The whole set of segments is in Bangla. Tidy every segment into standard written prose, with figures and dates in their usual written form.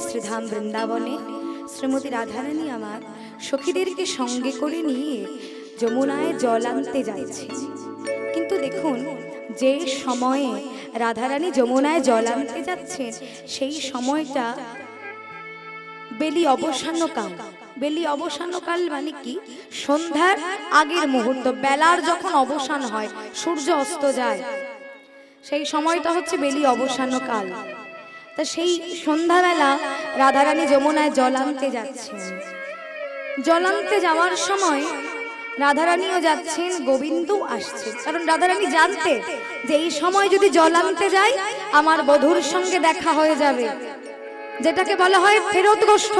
শ্রীধাম বৃন্দাবনে শ্রীমতী রাধারানী আমার সখীদেরকে সঙ্গে করে নিয়ে যমুনায় জল আনতে যাচ্ছে। কিন্তু দেখুন, যে সময়ে রাধারানী যমুনায় জল আনতে যাচ্ছেন সেই সময়টা বেলি অবসানকাল। বেলি অবসানকাল মানে কি? সন্ধ্যার আগের মুহূর্ত, বেলার যখন অবসান হয়, সূর্য অস্ত যায়, সেই সময়টা হচ্ছে বেলি অবসানকাল। তা সেই সন্ধ্যাবেলা রাধারানী যমুনায় জল আনতে যাচ্ছেন। জল আনতে যাওয়ার সময় রাধারানীও যাচ্ছেন, গোবিন্দও আসছে। কারণ রাধারানী জানতে যে এই সময় যদি জল আনতে যাই আমার বধূর সঙ্গে দেখা হয়ে যাবে, যেটাকে বলা হয় ফেরত গোষ্ঠ।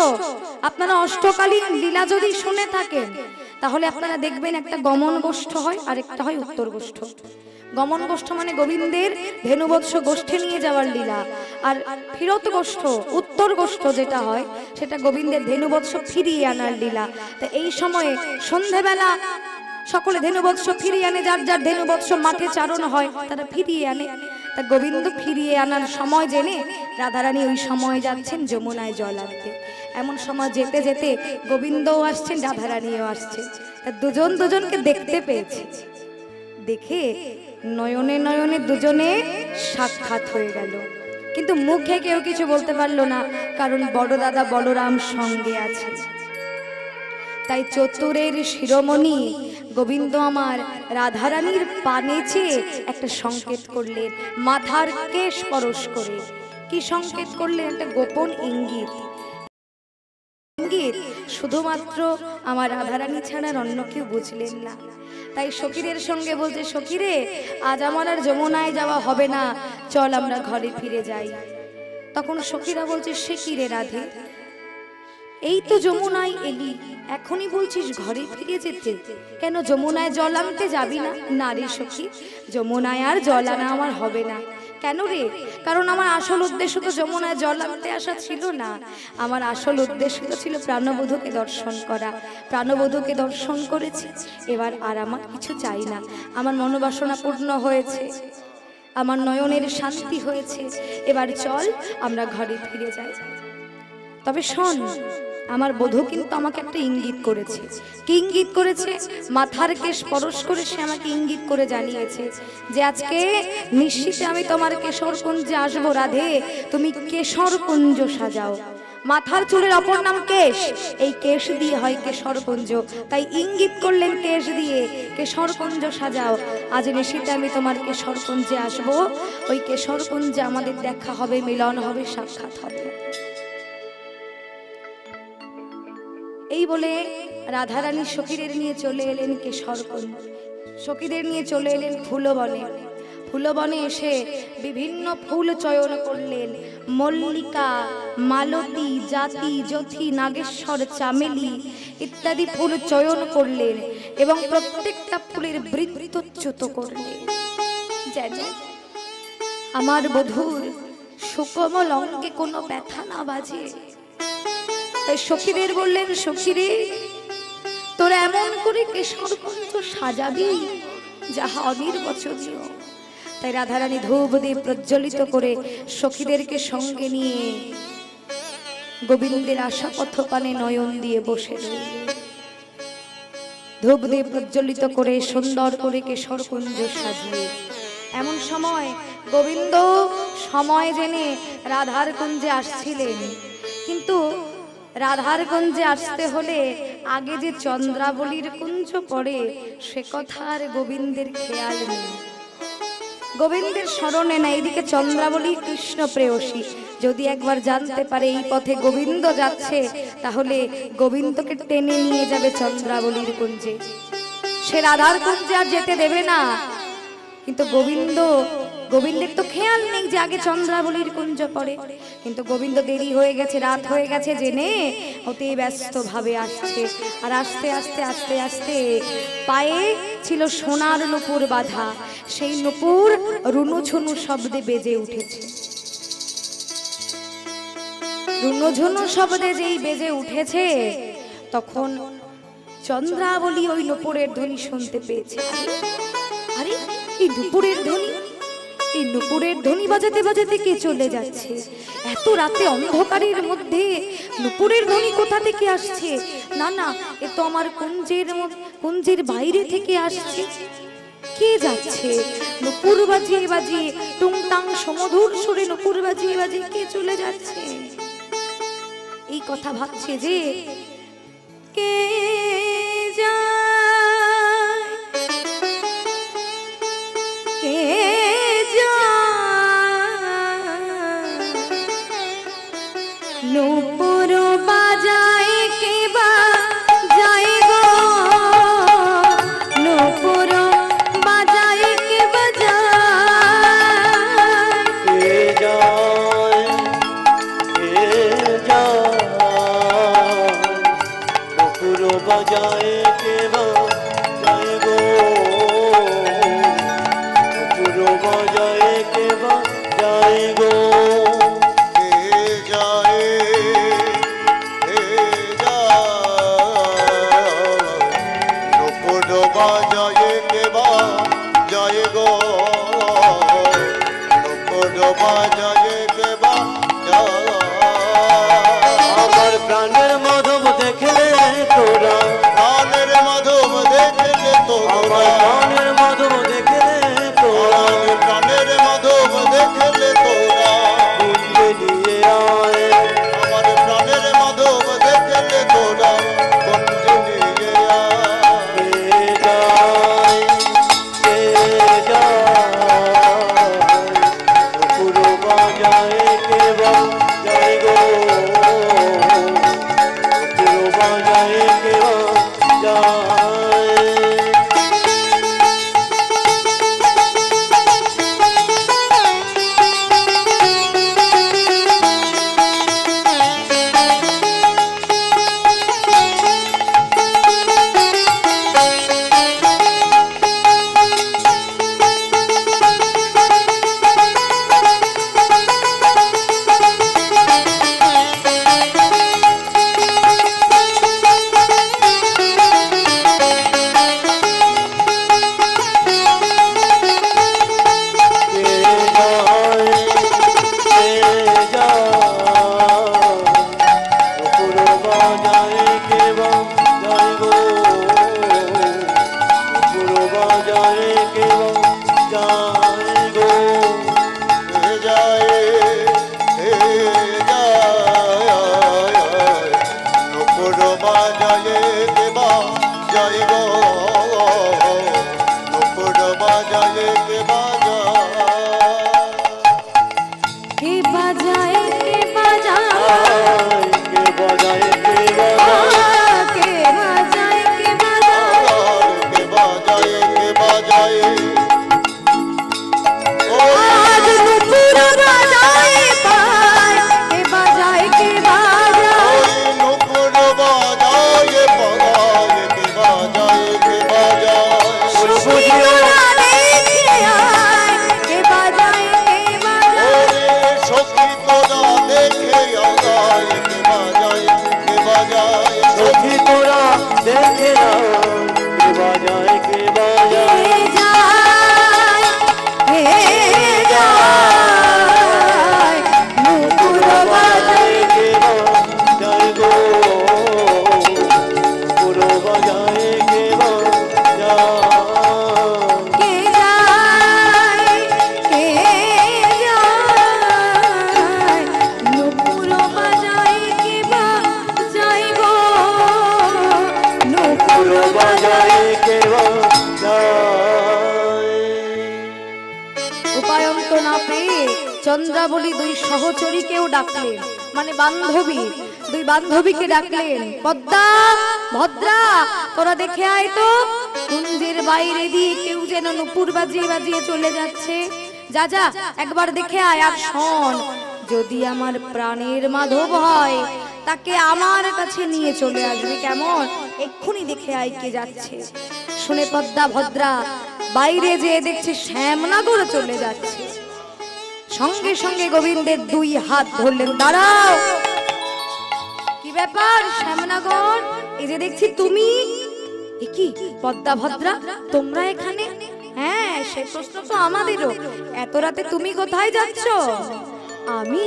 আপনারা অষ্টকালীন লীলা যদি শুনে থাকেন তাহলে আপনারা দেখবেন একটা গমন গোষ্ঠ হয় আর একটা হয় উত্তর গোষ্ঠ। গমন গোষ্ঠ মানে গোবিন্দের ধেনুবৎস গোষ্ঠে নিয়ে যাওয়ার লীলা, আর ফিরত গোষ্ঠ উত্তর গোষ্ঠ যেটা হয় সেটা গোবিন্দের ধেনুবৎস ফিরিয়ে আনার লীলা। তা এই সময়ে সন্ধ্যাবেলা সকলে ধেনুবৎস ফিরিয়ে আনে, যার যার ধেনুবৎস মাঠে চারণ হয় তারা ফিরিয়ে আনে। তা গোবিন্দ ফিরিয়ে আনার সময় জেনে রাধারানী ওই সময় যাচ্ছেন যমুনায় জল আনতে। এমন সময় যেতে যেতে গোবিন্দও আসছেন, রাধারানীও আসছেন। তা দুজন দুজনকে দেখতে পেয়েছে, দেখে নয়নে নয়নে দুজনে সাক্ষাৎ হয়ে গেল। কিন্তু মুখে কেউ কিছু বলতে পারলো না, কারণ বড় দাদা বলরাম সঙ্গে আছে। তাই চতুরের শিরোমণি গোবিন্দ আমার রাধারানীর পানে চেয়ে একটা সংকেত করলেন, মাথার কেশ স্পর্শ করে। কি সংকেত করলেন? একটা গোপন ইঙ্গিত। ইঙ্গিত শুধুমাত্র আমার রাধারানী ছাড়া অন্য কেউ বুঝলেন না। তাই সখীদের সঙ্গে বলছে, সখীরে আজ আমার আর যমুনায় যাওয়া হবে না, চল আমরা ঘরে ফিরে যাই। তখন সখীরা বলছে, সে কি রে রাধে, এই তো যমুনায় এলি, এখনই বলছিস ঘরে ফিরে যেতে? কেন যমুনায় জল আনতে যাবি না? না রে সখী, যমুনায় আর জল আনা আমার হবে না। কেন রে? কারণ আমার আসল উদ্দেশ্য তো যমুনায় জল আনতে আসা ছিল না। আমার আসল উদ্দেশ্য ছিল প্রাণবধূকে দর্শন করা। প্রাণবধূকে দর্শন করেছি, এবার আর আমার কিছু চাই না। আমার মনোবাসনা পূর্ণ হয়েছে, আমার নয়নের শান্তি হয়েছে, এবার চল আমরা ঘরে ফিরে যাই। তবে শোন, আমার বধূ কিন্তু আমাকে একটা ইঙ্গিত করেছে। কি ইঙ্গিত করেছে? মাথার কেশ স্পর্শ করে সে আমাকে ইঙ্গিত করে জানিয়েছে যে আজকে নিশ্চিতে আমি তোমার কেশরকুঞ্জে আসবো রাধে, তুমি কেশরকুঞ্জ সাজাও। মাথার চুলের অপর নাম কেশ, এই কেশ দিয়ে হয় কেশরকুঞ্জ। তাই ইঙ্গিত করলেন কেশ দিয়ে, কেশরকুঞ্জ সাজাও। আজ নিশ্চিতে আমি তোমার কেশরকুঞ্জে আসবো, ওই কেশরকুঞ্জে আমাদের দেখা হবে, মিলন হবে, সাক্ষাৎ হবে। এই বলে রাধারানী সখীদের নিয়ে চলে এলেন কেশরকুঞ্জ। সখীদের নিয়ে চলে এলেন ফুলবনে। ফুলবনে এসে বিভিন্ন ফুল চয়ন করলেন। মল্লিকা, মালতী, জাতি, যথি, নাগেশ্বর, চামেলি ইত্যাদি ফুল চয়ন করলেন এবং প্রত্যেকটা ফুলের বৃত্তচ্যুত করলেন যেন আমার বধূর সুকোমল অঙ্গে কোনো ব্যথা না বাজে। তাই সখীদের বললেন, সখীরে তোরা এমন করে কেশরকুঞ্জ সাজাবি যাহা অনির্বচনীয়। তাই রাধারানী ধূপ দিয়ে প্রজ্বলিত করে সখীদেরকে সঙ্গে নিয়ে গোবিন্দের আশা পথপানে নয়ন দিয়ে বসে রইলেন। ধূপ দিয়ে প্রজ্বলিত করে সুন্দর করে কেশরকুঞ্জ সাজিয়ে এমন সময় গোবিন্দ সময় জেনে রাধার কুঞ্জে আসছিলেন। কিন্তু রাধার কুঞ্জে আসতে হলে আগে যে চন্দ্রাবলীর কুঞ্জ পড়ে সে কথা আর গোবিন্দের খেয়াল নেই, গোবিন্দের স্মরণে না। এদিকে চন্দ্রাবলী কৃষ্ণ প্রেয়সী যদি একবার জানতে পারে এই পথে গোবিন্দ যাচ্ছে, তাহলে গোবিন্দকে টেনে নিয়ে যাবে চন্দ্রাবলীর কুঞ্জে, সে রাধার কুঞ্জে আর যেতে দেবে না। কিন্তু গোবিন্দের তো খেয়াল নেই যে আগে চন্দ্রাবলীর কুঞ্জ পড়ে। কিন্তু গোবিন্দ দেরি হয়ে গেছে, রাত হয়ে গেছে জেনে অতি ব্যস্ত ভাবে আসছে। আর আস্তে আস্তে আস্তে আস্তে পায়ে ছিল সোনার নুপুর বাঁধা, সেই নুপুর রুনুঝুনু শব্দে বেজে উঠেছে। রুনুঝুনু শব্দে যেই বেজে উঠেছে তখন চন্দ্রাবলী ওই নুপুরের ধ্বনি শুনতে পেয়েছে। আরে এই নুপুরের ধ্বনি, এই নুপুরের ধ্বনি বাজাতে বাজাতে কে চলে যাচ্ছে? এত রাতে অন্ধকারের মধ্যে নুপুরের ধ্বনি কোথা থেকে আসছে? না না, এ তো আমার কুঞ্জের বাইরে থেকে আসছে। কে যাচ্ছে নুপুর বাজিয়ে বাজিয়ে, টুংটাং সমধুর সুরে নুপুর বাজিয়ে বাজিয়ে কে চলে যাচ্ছে? এই কথা ভাবছে যে কে যায়, কে নুপুর বাজায় কে বা যায় গো, নুপুর বাজায় কে বা যায়, কে যায়, কে যায়, নুপুর বাজায় কে বা যায় গো, নুপুর বাজায় কে বা যায় গো। আমার প্রাণের মাধব দেখলে তোরা, প্রাণের মাধব দেখলে তোরা, প্রাণের মাধব দেখলে তোরা, প্রাণের মাধব দেখলে তোরা, কুঞ্জে নিয়ে আয়, আমার প্রাণের মাধব দেখলে তোরা, কুঞ্জে নিয়ে আয়। কে যায়, কে যায়, নুপুর বাজায় কে বা যায় গো, নুপুর বাজায় কে বা যায়। চন্দ্রাবলী দুই সহচরীকেও ডাকলেন, মানে বান্ধবী, দুই বান্ধবীকে ডাকলেন। পদ্মা, ভদ্রা, তোরা দেখে আয় তো, কুঞ্জের বাইরে দিয়ে কেউ যেন নুপুর বাজিয়ে বাজিয়ে চলে যাচ্ছে। যা যা একবার দেখে আয়, আর শোন, যদি আমার প্রাণের মাধব হয় তাকে আমার কাছে নিয়ে চলে আসবে, কেমন? এক্ষুনি দেখে আয় কে যাচ্ছে। শুনে পদ্মা ভদ্রা বাইরে যেয়ে দেখছে শ্যামনগর চলে যাচ্ছে। সঙ্গে সঙ্গে গোবিন্দের দুই হাত ধরলেন। দাঁড়াও, কি ব্যাপার শ্যামনগর? এই যে দেখছি তুমি, কি পদ্মা ভদ্রা তোমরা এখানে? হ্যাঁ, সে প্রশ্ন তো আমাদেরও। এত রাতে তুমি কোথায় যাচ্ছ? আমি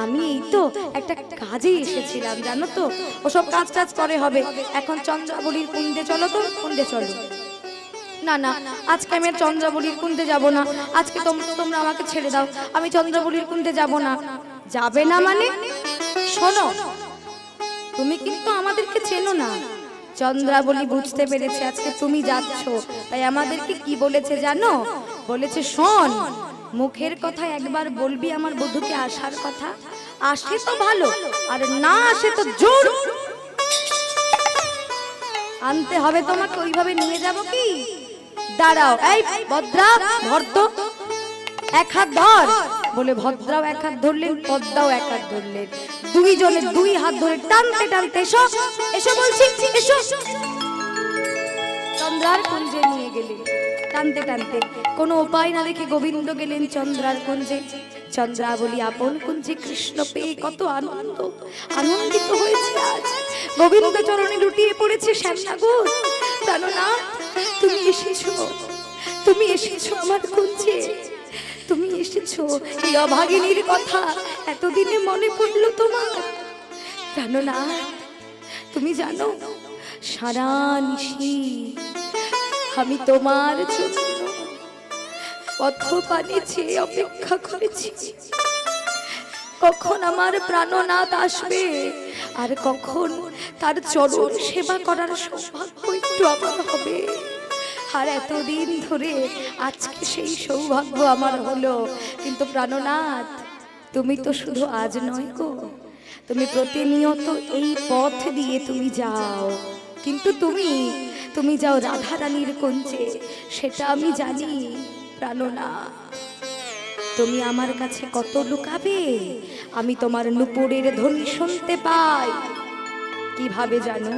আমি এই তো একটা কাজে এসেছিলাম, জানো তো। ওসব কাজ টাজ পরে হবে, এখন চন্দ্রাবলীর কুণ্ডে চলো তো। কুণ্ডে চলো। না না, আজকে আমি আর চন্দ্রাবলীর কুণ্ডে যাব না। আজকে তোমরা আমাকে ছেড়ে দাও, আমি চন্দ্রাবলীর কুণ্ডে যাব না। যাবে না মানে? শোনো, তুমি কিন্তু আমাদেরকে চেনো না। চন্দ্রাবলী বুঝতে পেরেছে আজকে তুমি যাচ্ছ, তাই আমাদেরকে কি বলেছে জানো? বলেছে, শোন, মুখের কথা একবার বলবি আমার বধূকে আসার কথা। আসে তো ভালো, আর না আসে তো জোর আনতে হবে তোমাকে। ওইভাবে নিয়ে যাব কি? দাঁড়াও, এই ভদ্রা, ধর তো, এক হাত ধর। বলে ভদ্রাও এক হাত ধরলেন, পদ্মাও এক হাত ধরলেন। দুইজনে দুই হাত ধরে টানতে টানতে এসো এসো বলছি, এসো। চন্দ্রার কুঞ্জে নিয়ে গেলেন টানতে টানতে। কোনো উপায় না দেখে গোবিন্দ গেলেন চন্দ্রার কুঞ্জে। চন্দ্রাবলী আপন কুঞ্জে কৃষ্ণ পেয়ে কত আনন্দিত হয়েছে আজ। গোবিন্দ চরণে লুটিয়ে পড়েছে। শ্যামনাগর, প্রাণনাথ, তুমি এসেছো, তুমি এসেছো আমার কুঞ্জে, তুমি এসেছো। এই অভাগিনীর কথা এতদিনে মনে পড়লো তোমার। প্রাণনাথ, তুমি জানো, সারা নিশি আমি তোমার জন্য পথপানে চেয়ে অপেক্ষা করেছি। কখন আমার প্রাণনাথ আসবে, আর কখন তার চরণ সেবা করার সৌভাগ্য একটু আমার হবে। আর এতদিন ধরে আজকে সেই সৌভাগ্য আমার হলো। কিন্তু প্রাণনাথ, তুমি তো শুধু আজ নয় গো, তুমি প্রতিনিয়ত এই পথ দিয়ে তুমি যাও। কিন্তু তুমি যাও রাধা রানীর কুঞ্জে, সেটা আমি জানি। প্রাণনাথ, তুমি আমার কাছে কত লুকাবে, আমি তোমার নুপুরের ধ্বনি শুনতে পাই। কিভাবে জানো?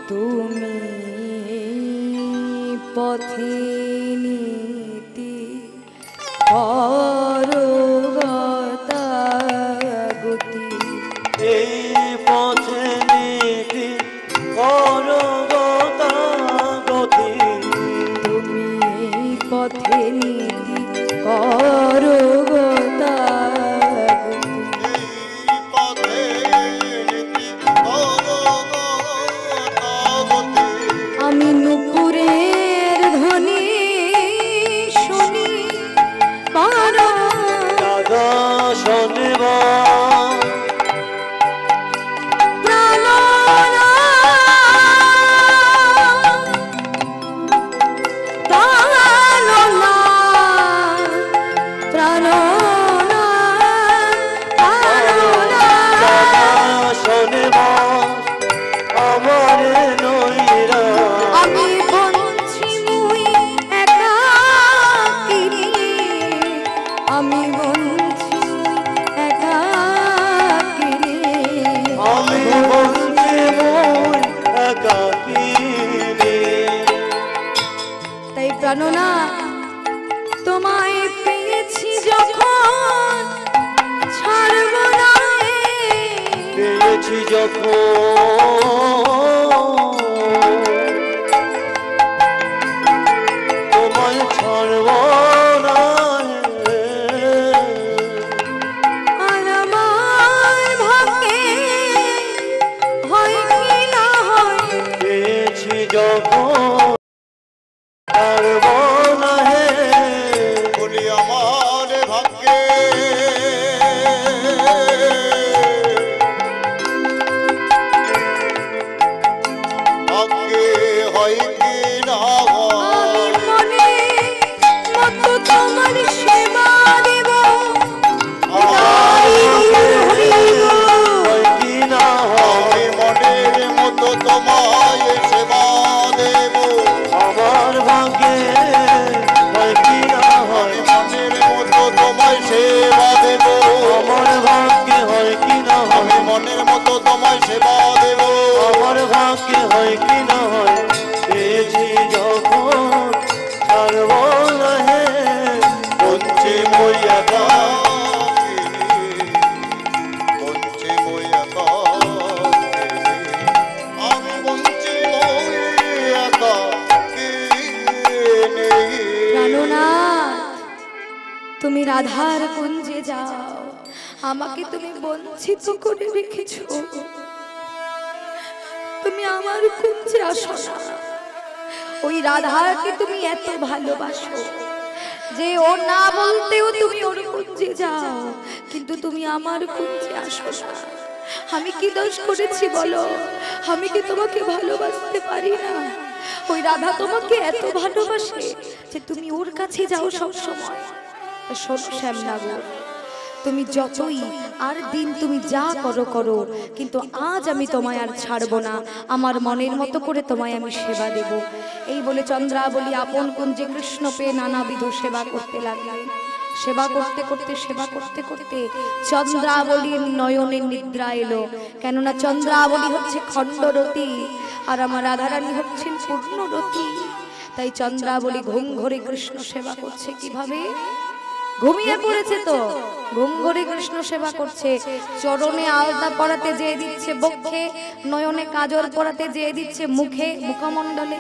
তুমি পথে নীতি গতি, এই পথে নীতি গতি, তুমি এই পথে নীতি গতি। আমি নুপুরের ধ্বনি শুনি পারো দাদা শোনবা প্রাণনাথ, তোমায় পেয়েছি যখন ছাড়ব না, পেয়েছি যখন তোমায় ছাড়ব না। আর আমার ভাগ্যে হয় কি না হয়, পেয়েছি যখন বলি আমার ভাগ্যে আমাকে তুমি বঞ্চিত করে রেখেছো। তুমি আমার কুঞ্জে আসো না। ওই রাধাকে তুমি এত ভালোবাসো যে ও না বলতেও তুমি ওর কুঞ্জে যাও, কিন্তু তুমি আমার কুঞ্জে আসো না। আমি কি দোষ করেছি বলো? আমি কি তোমাকে ভালোবাসতে পারি না? ওই রাধা তোমাকে এত ভালোবাসে যে তুমি ওর কাছে যাও সব সময়। শোনো শ্যামনগর, তুমি যতই আর দিন তুমি যা করো করো, কিন্তু আজ আমি তোমায় আর ছাড়বো না। আমার মনের মতো করে তোমায় আমি সেবা দেব। এই বলে চন্দ্রাবলী আপন কুঞ্জে কৃষ্ণ পেয়ে নানাবিধ সেবা করতে লাগলেন। সেবা করতে করতে সেবা করতে করতে চন্দ্রাবলীর নয়নে নিদ্রা এলো। কেননা চন্দ্রাবলী হচ্ছে খণ্ডরতী আর আমার রাধারানী হচ্ছেন পূর্ণরতী। তাই চন্দ্রাবলী ঘুম ঘরে কৃষ্ণ সেবা করছে। কিভাবে? ঘুমিয়ে পড়েছে তো, ঘুম ঘরে কৃষ্ণ সেবা করছে। চরণে আলতা পরাতে যেয়ে দিচ্ছে বক্ষে, নয়নে কাজল পরাতে যেয়ে দিচ্ছে মুখে মুখমণ্ডলে,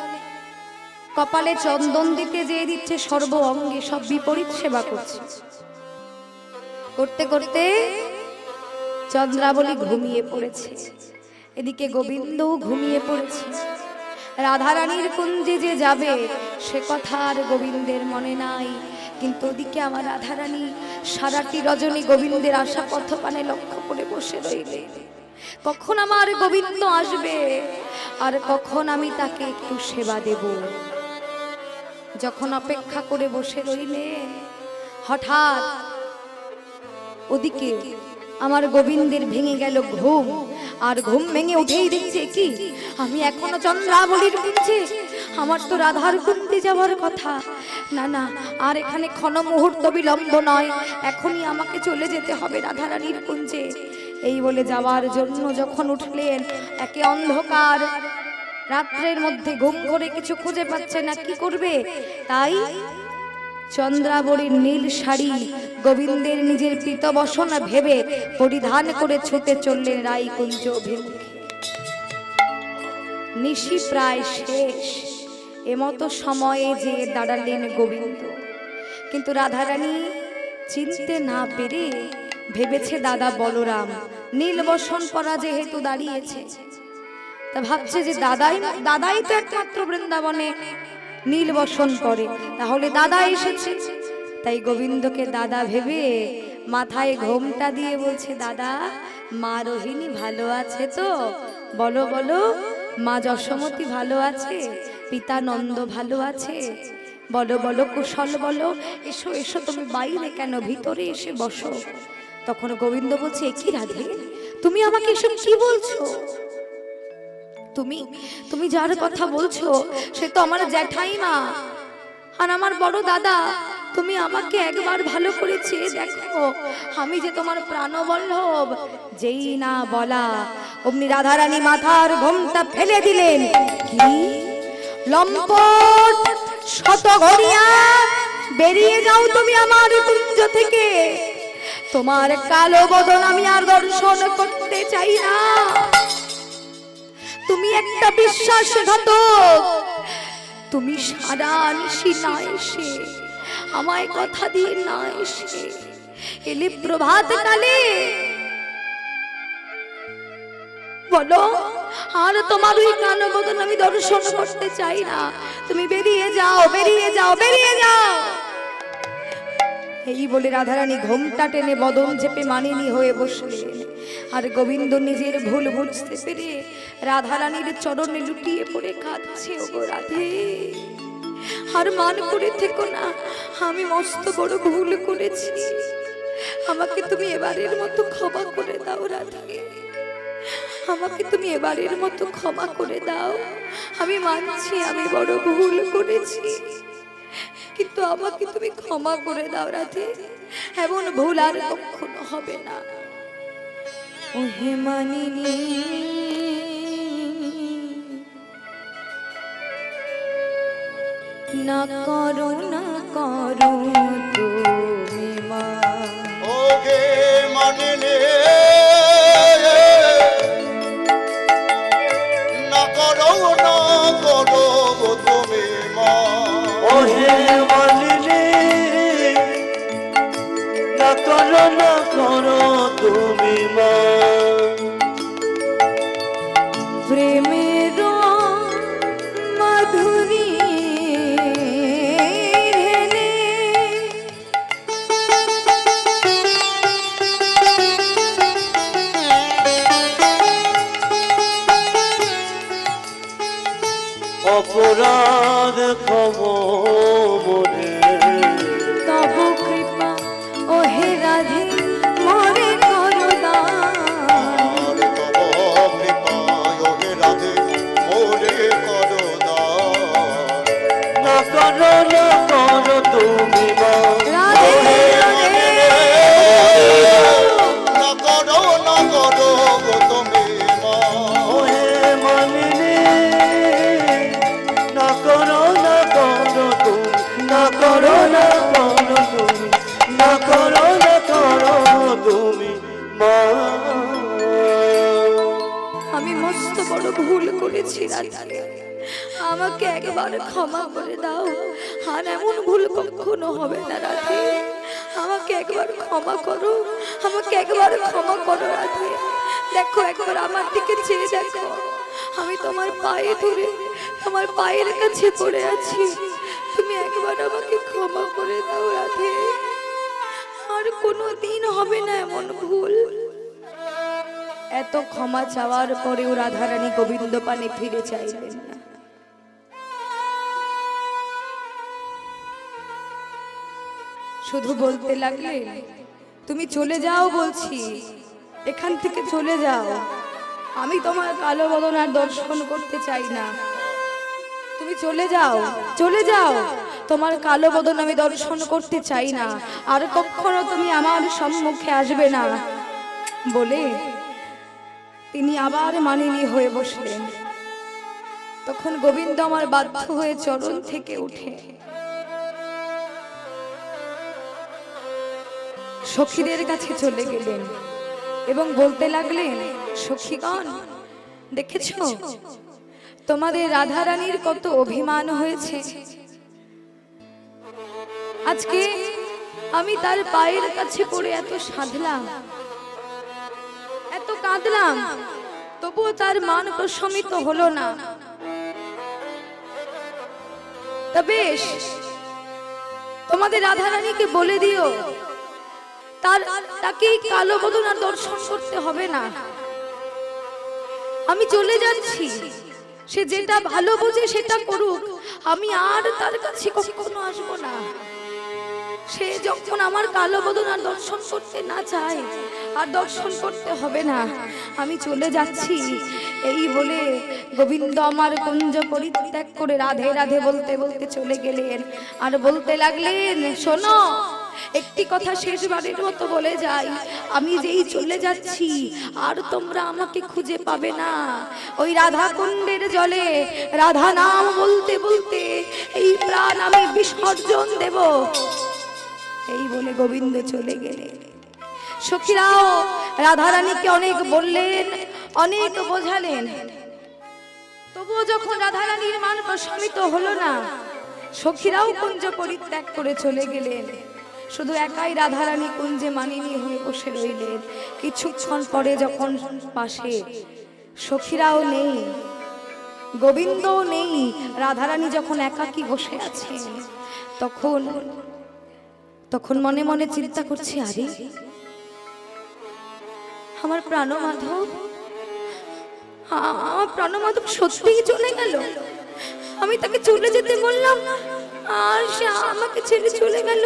কপালে চন্দন দিতে যেয়ে দিচ্ছে সর্ব অঙ্গে। সব বিপরীত সেবা করছে। করতে করতে চন্দ্রাবলী ঘুমিয়ে পড়েছে। এদিকে গোবিন্দও ঘুমিয়ে পড়েছে। রাধারানীর কুঞ্জে যে যাবে সে কথা আর গোবিন্দের মনে নাই। কিন্তু ওদিকে আমার রাধারানী সারাটি রজনী গোবিন্দের আশা পথপানে লক্ষ্য করে বসে রইলেন। কখন আমার গোবিন্দ আসবে আর কখন আমি তাকে একটু সেবা দেব। যখন অপেক্ষা করে বসে রইলেন, হঠাৎ ওদিকে আমার গোবিন্দের ভেঙে গেল ঘুম। আর ঘুম ভেঙে উঠেই দেখছে কি, আমি এখনো চন্দ্রাবলীর কুঞ্জে, আমার তো রাধার কুঞ্জে যাওয়ার কথা। না না, আর এখানে ক্ষণ মুহূর্ত বিলম্ব নয়, এখনই আমাকে চলে যেতে হবে রাধারানীর কুঞ্জে। এই বলে যাওয়ার জন্য যখন উঠলেন, একে অন্ধকার রাত্রের মধ্যে ঘুম করে কিছু খুঁজে পাচ্ছে না, কি করবে? তাই চন্দ্রাবলীর নীল শাড়ি গোবিন্দের নিজের পীতবসনা ভেবে পরিধান করে ছুটে চললেন রায়কুঞ্জ অভিমুখে। নিশি প্রায় শেষ, এমতো সময়ে যে দাঁড়ালেন গোবিন্দ। কিন্তু রাধারানী চিনতে না পেরে ভেবেছে দাদা বলরাম নীল বসন পরা যেহেতু দাঁড়িয়েছে, তা ভাবছে যে দাদাই তো একমাত্র বৃন্দাবনে নীল বসন পরে, তাহলে দাদা এসেছে। তাই গোবিন্দকে দাদা ভেবে মাথায় ঘোমটা দিয়ে বলছে, দাদা মা রোহিণী ভালো আছে তো? বলো বলো, মা যশোমতী ভালো আছে? পিতা নন্দ ভালো আছে? বলো বলো, কুশল বলো। এসো এসো, তুমি বাইরে কেন, ভিতরে এসে বসো। তখন গোবিন্দ বলছে, কি রাধে, তুমি আমাকে এসব কি বলছো? তুমি যার কথা বলছো সে তো আমার জ্যাঠাইমা আর আমার বড় দাদা। তুমি আমাকে একবার ভালো করে চেয়ে দেখো, আমি যে তোমার প্রাণবল্লভ। যেই না বলা অমনি রাধারানী মাথার ঘোমটা ফেলে দিলেন। কি লম্পট শতঘরিয়া, বেরিয়ে যাও তুমি আমার কুঞ্জ থেকে। তোমার কালো বদন আমি আর দর্শন করতে চাই না। তুমি একটা বিশ্বাসঘাতক। তুমি সারা নিশি না এসে, আমায় কথা দিয়ে না এসে এলে প্রভাত কালে। বলো, আর তোমার ওই কালো বদন আমি দর্শন করতে চাই না। তুমি বেরিয়ে যাও, বেরিয়ে যাও, বেরিয়ে যাও। এই বলে রাধারানী ঘোমটা টেনে বদন চেপে মানিনী হয়ে বসলেন। আর গোবিন্দ নিজের ভুল বুঝতে পেরে রাধারানীর চরণে লুটিয়ে পড়ে কাঁদছে, ওগো রাধে আর মান করে থেকো না, আমি মস্ত বড় ভুল করেছি, আমাকে তুমি এবারের মতো ক্ষমা করে দাও রাধে, আমাকে তুমি এবারের মতো ক্ষমা করে দাও। আমি মানছি আমি বড় ভুল করেছি, কিন্তু আমাকে তুমি ক্ষমা করে দাও রাধে, এমন ভুল আর কখনো হবে না। ওহে মানিনী না করো না করো তুমি মা, ওগে মানিনী না করো তুমি মা। ওহে মানিনী না করো তুমি মা প্রেমের মাধুরী ঢেলে অপরাধ ক্ষমরে তব কৃপা ওহে রাধে মরে করো দান। আর তব কৃপায় ওহে রাধে মোরে করো দান। না করো তুমি মা রাধে রাধে না করো গো তুমি মা। ওহে মানিনী না করো তুমি না করো তুমি না করো তুমি মা আমি মস্ত বড় ভুল করেছি রাধে, আমাকে একবার ক্ষমা করে দাও। আর এমন ভুল কখনো হবে না রাধে, আমাকে একবার ক্ষমা করো, আমাকে একবার ক্ষমা করো রাধে। দেখো একবার আমার দিকে চেয়ে দেখো, আমি তোমার পায়ে ধরে তোমার পায়ের কাছে পড়ে আছি। তুমি একবার আমাকে ক্ষমা করে দাও রাধে, আর কোনো দিন হবে না এমন ভুল। এত ক্ষমা চাওয়ার পরেও রাধারানী গোবিন্দ পানে ফিরে চাইলেন না। শুধু বলতে লাগলেন, তুমি চলে যাও বলছি, এখান থেকে চলে যাও, আমি তোমার কালো বদন আর দর্শন করতে চাই না। তুমি চলে যাও, চলে যাও, তোমার কালো বদন আমি দর্শন করতে চাই না, আর কখনো তুমি আমার সম্মুখে আসবে না বলে তিনি আবার মানিনী হয়ে বসলেন। তখন গোবিন্দ আমার বাধ্য হয়ে চরণ থেকে উঠে সখীদের কাছে চলে গেলেন এবং বলতে লাগলেন, সখীগণ দেখেছো তোমাদের রাধারানীর কত অভিমান হয়েছে। আজকে আমি তার পায়ের কাছে পড়ে এত সাধলাম, এত কাঁদলাম, তবুও তার মান প্রশমিত হলো না। তা বেশ, তোমাদের রাধারানীকে বলে দিও তাকে কালো বদন আর দর্শন করতে হবে না। আমি চলে যাচ্ছি, সে যেটা ভালো বোঝে সেটা করুক, আমি আর তার কাছে কখনো আসবো না। সে যখন আমার কালো বদন আর দর্শন করতে না চায়, আর দর্শন করতে হবে না, আমি চলে যাচ্ছি। এই বলে গোবিন্দ আমার কুঞ্জ পরিত্যাগ করে রাধে রাধে বলতে বলতে চলে গেলেন। আর বলতে লাগলেন, শোনো, একটি কথা শেষবারের মতো বলে যাই, আমি যেই চলে যাচ্ছি আর তোমরা আমাকে খুঁজে পাবে না। ওই রাধা কুণ্ডের জলে রাধা নাম বলতে বলতে এই প্রাণ আমি বিসর্জন দেব। এই বলে গোবিন্দ চলে গেলেন। সখীরাও রাধারানীকে অনেক বললেন, অনেক বোঝালেন, তবুও যখন রাধারানীর মান প্রশমিত হলো না, সখীরাও কুঞ্জ পরিত্যাগ করে চলে গেলেন। শুধু একাই রাধারানী কুঞ্জে মানিনী হয়ে বসে রইলেন। কিছুক্ষণ পরে যখন পাশে সখীরাও নেই, গোবিন্দও নেই, রাধারানী যখন একাকী বসে আছে, তখন মনে মনে চিন্তা করছে, আরে আমার প্রাণমাধব, আমার প্রাণমাধব সত্যিই চলে গেল। আমি তাকে চলে যেতে বললাম আর সে আমাকে ছেড়ে চলে গেল,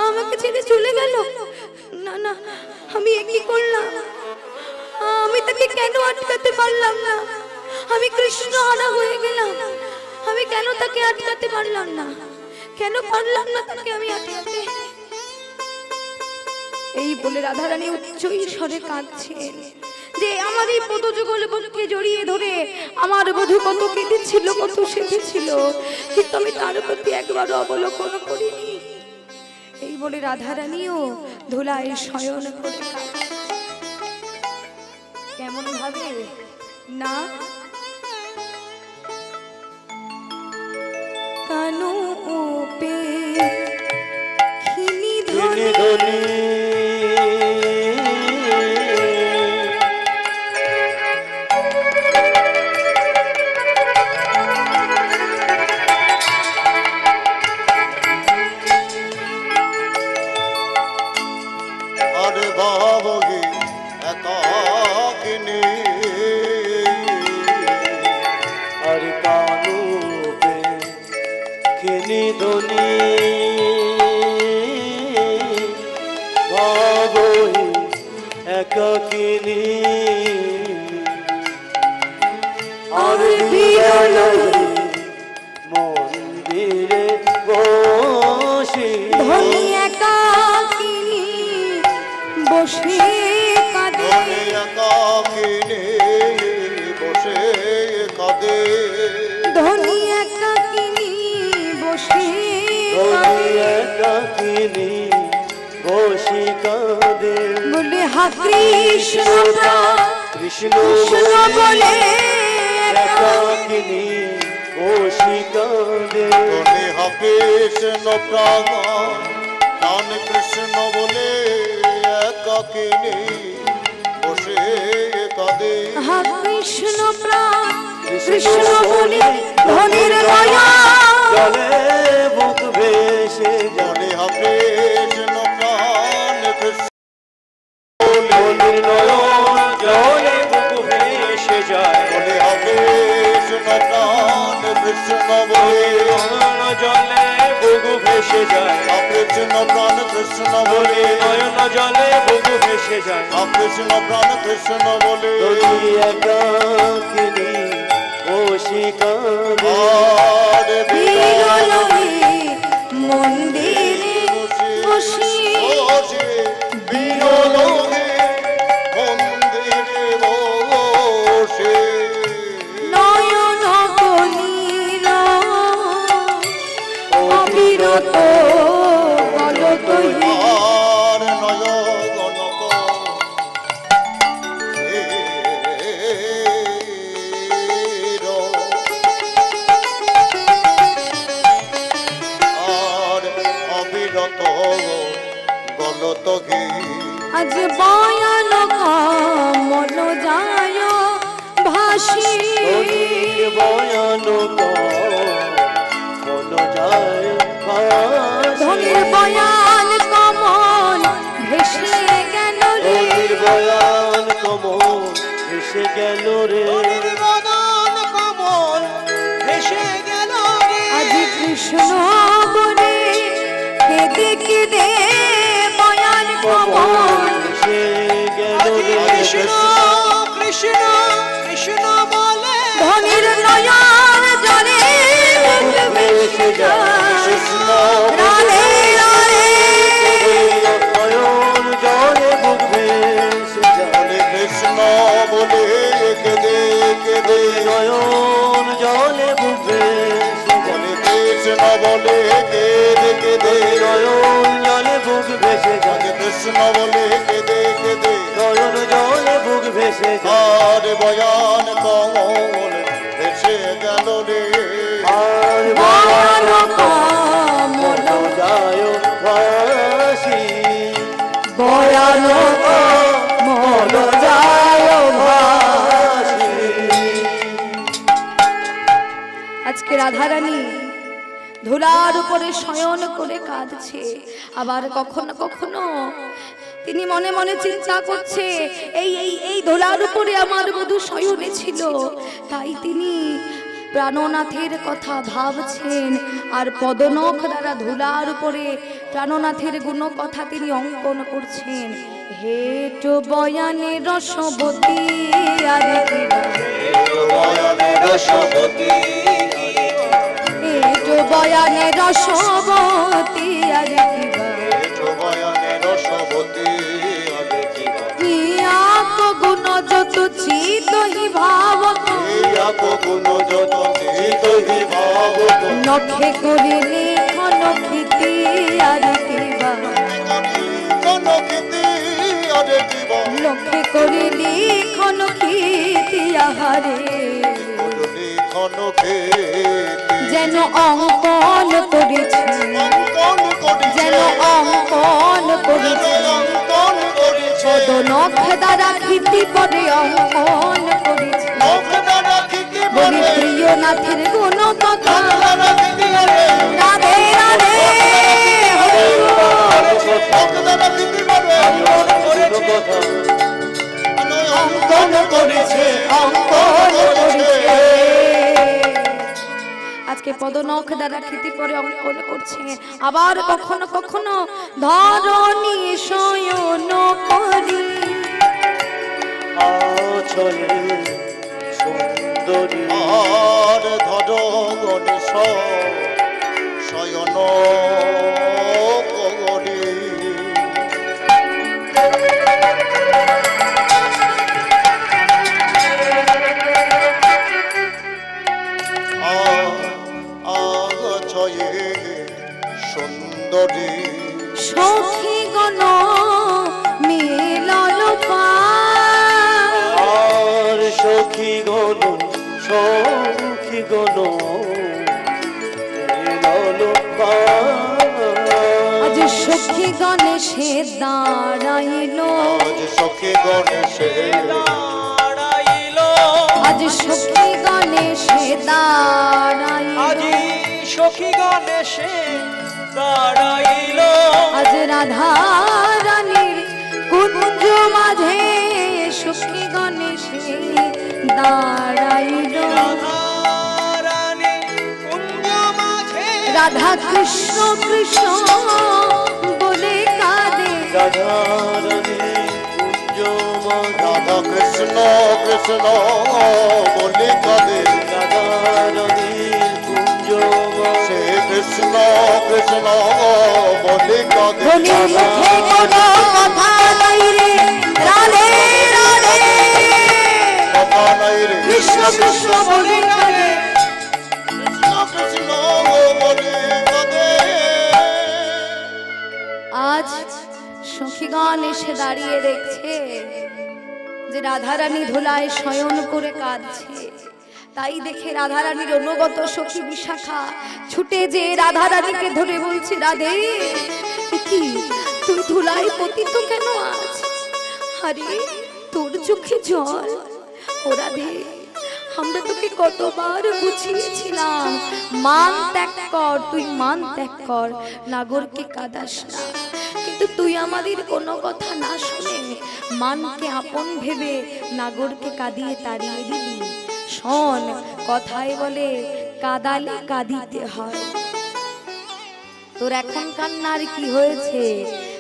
আমাকে ছেড়ে চলে গেল। না না, আমি কি করলাম? আমি তাকে কেন আটকাতে পারলাম না? আমি কৃষ্ণ হারা হয়ে গেলাম, আমি কেন তাকে আটকাতে পারলাম না? কেন পারলাম না তাকে আমি আটকাতে? এই বলে রাধারানী উচ্চ স্বরে কাঁদছেন যে আমার এই পদযুগল বুকে জড়িয়ে ধরে আমার বধূ কত কেঁদেছিল, কত সেঁধেছিল, কিন্তু আমি তার প্রতি একবারও অবলোকন করিনি। এই বলে রাধারানীও ধুলায় শয়ন করে কেমন ভাবে না, কানু পে খিনি ধনি ধনী ভাবহি একাকিনী আর বিরলহি মন্দিরে বসি ধনী একাকিনী বসে কাঁদে ধনী একাকিনী বসে কাঁদে ধনী একাকিনী বসে ধনী একাকিনী বসি কাঁদে বলে হা কৃষ্ণ কৃষ্ণ কৃষ্ণ বলে একাকিনী বসি কাঁদে ধনী হা কৃষ্ণ প্রাণ প্রাণ কৃষ্ণ বলে একাকিনী বসে কাঁদে হা কৃষ্ণ প্রাণ কৃষ্ণ বলে ধনীর মায়া জলে বুক ভেসে ধনী হা কৃষ্ণ প্রাণ কৃষ্ণ ধনীর নয়ন জলে বুক ভেসে যায় ধনী হা কৃষ্ণ প্রাণ কৃষ্ণ বলে নয়ন জলে বুক ভেসে যায় কৃষ্ণ প্রাণ কৃষ্ণ বলে নয়ন জলে বুক ভেসে যায় কৃষ্ণ প্রাণ কৃষ্ণ বলে ধনী একাকিনী বসি কাঁদে আর বিরলহে মন্দিরে বসে বসে বিরলহে মন্দিরে বসে নয়ন কলিল অবিরত গলতহি আর নয়নক আর অবিরত গলত গে আজ বয়ানক মন যায় ভাসি ধনীর ভয়ানক মন যায় ভাসি ধনীর বয়ান কমল ভেসে গেল রে ধনীর বয়ান কমল ভেসে গেল রে আজ কৃষ্ণ বলে কেঁদে কেঁদে বয়ান কমল ভেসে গেল রে ধনীর নয়ন জলে বুক ভেসে যায় রাধে রাধে নয়ন জলে বুক ভেসে যায় কৃষ্ণ বলে কেদে কেদে নয়ন জলে বুক ভেসে যায় কৃষ্ণ বলে কেদে কেদে নয়ন জলে বুক ভেসে যায় কৃষ্ণ বলে কেদে কেদে নয়ন জলে বুক ভেসে যায় আর বয়ান কমল ভেসে গেল রে আর বয়ানক মন যায় ভাসি বয়ানক মন যায় ভাসি। আজকে রাধারানী ধুলার উপরে শয়ন করে কাঁদছে, আবার কখনো কখনো তিনি মনে মনে চিন্তা করছে এই এই এই ধুলার উপরে আমার বধূ শয়নে ছিল, তাই তিনি প্রাণনাথের কথা ভাবছেন আর পদনখ দ্বারা ধুলার উপরে প্রাণনাথের গুণ কথা তিনি অঙ্কন করছেন। হেট বয়ানে রসবতী আরে বয়ানে রসবতী হেট বয়ানে রসবতী আরে বয়ানে রসবতী আরে কিবা গুণ যত চিতহি ভাবক গুণ যত চিতহি ভাবক নখে করে লিখন খিতি আরে কিবা কনকিতি আরে কিবা লক্ষ্যে করে লিখন খিতি আহারে লিখন খেতি যেন অঙ্কন করেছে, অঙ্কন করেছে যেন অঙ্কন করেছে অঙ্কন করেছে পদনখ দ্বারা খিতি করে অঙ্কন করেছে। অঙ্কনা কিতি বলি বলে প্রিয় নাথের গুণ কথা অঙ্কনা কিতি বলে রাধে রাধে হরি বল। অঙ্কনা কিতি বলে অঙ্কন করেছে অঙ্কন করেছে আজকে পদনখ দ্বারা ক্ষিতি পরে অঙ্কন করছেন। আবার কখনো কখনো ধরণী শয়ন করি আছলে সুন্দরী আর ধরো গণেশ শয়ন করি আছয়ে সুন্দরী সখী গণ মিলল আর সখী গণ আজ সখী গণেশে দাঁড়াইল আজ সখী গণেশে আজ সখী গণেশে দাঁড়াইল সখী গণেশে দাঁড়াইল আজ রাধা রানীর কুঞ্জ মাঝে সখী গণেশে দাঁড়াইল রানী কুঞ্জ মাঝে রাধা কৃষ্ণ কৃষ্ণ বলে কাঁদে রাধারানী কুঞ্জ রাধা কৃষ্ণ কৃষ্ণ বলে কাঁদে রাধারানী কুঞ্জ সে কৃষ্ণ কৃষ্ণ বলে কাঁদে ধনির মুখে কোনো কথা নাই রে রাধে রাধে কথা নাই রে কৃষ্ণ কৃষ্ণ বলে কাঁদে কৃষ্ণ কৃষ্ণ বলে কাঁদে আজ সখীগণ এসে দাঁড়িয়ে দেখছে যে রাধারানী ধুলায় শয়ন করে কাঁদছে। তাই দেখে রাধারানীর অনুগত সখী বিশাখা ছুটে যে রাধারানীকে ধরে বলছে, রাধে কি তুই ধুলায় পতিত কেন আজ? আরে তোর চোখে জল। ও রাধে, আমরা তোকে কতবার বুঝিয়েছিলাম মান ত্যাগ কর, তুই মান ত্যাগ কর, নাগরকে কাঁদাস না, কিন্তু তুই আমাদের কোনো কথা না শুনে মানকে আপন ভেবে নাগরকে কাঁদিয়ে তাড়িয়ে দিলি। শোন, কথায় বলে কাঁদালে কাঁদিতে হয়। তোর এখন কান্নার কি হয়েছে?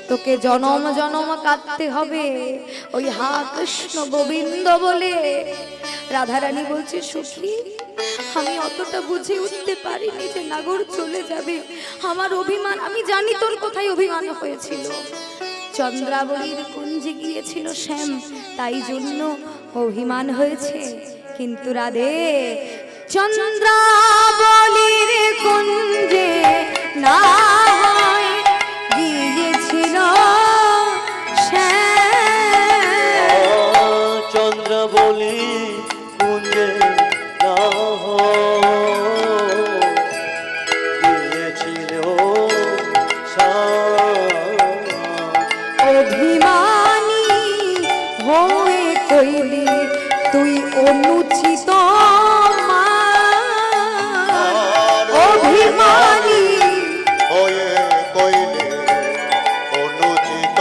তোকে জনম জনম কাঁদতে হবে ওই হা কৃষ্ণ গোবিন্দ বলে। রাধারানী বলছে, সখী আমি অতটা বুঝে উঠতে পারিনি যে নাগর চলে যাবে। আমার অভিমান, আমি জানি তোর কোথায় অভিমান হয়েছিল। চন্দ্রাবলীর কুঞ্জে গিয়েছিল শ্যাম, তাই জন্য অভিমান হয়েছে। কিন্তু রাধে, চন্দ্রাবলীর কুঞ্জে না হয় গিয়েছিল শ্যাম, চন্দ্রাবলী কুঞ্জে না গিয়েছিল অভিমানী হয়ে কইলি তুই অনুচিত অভিমানী হয়ে কইলে অনুচিত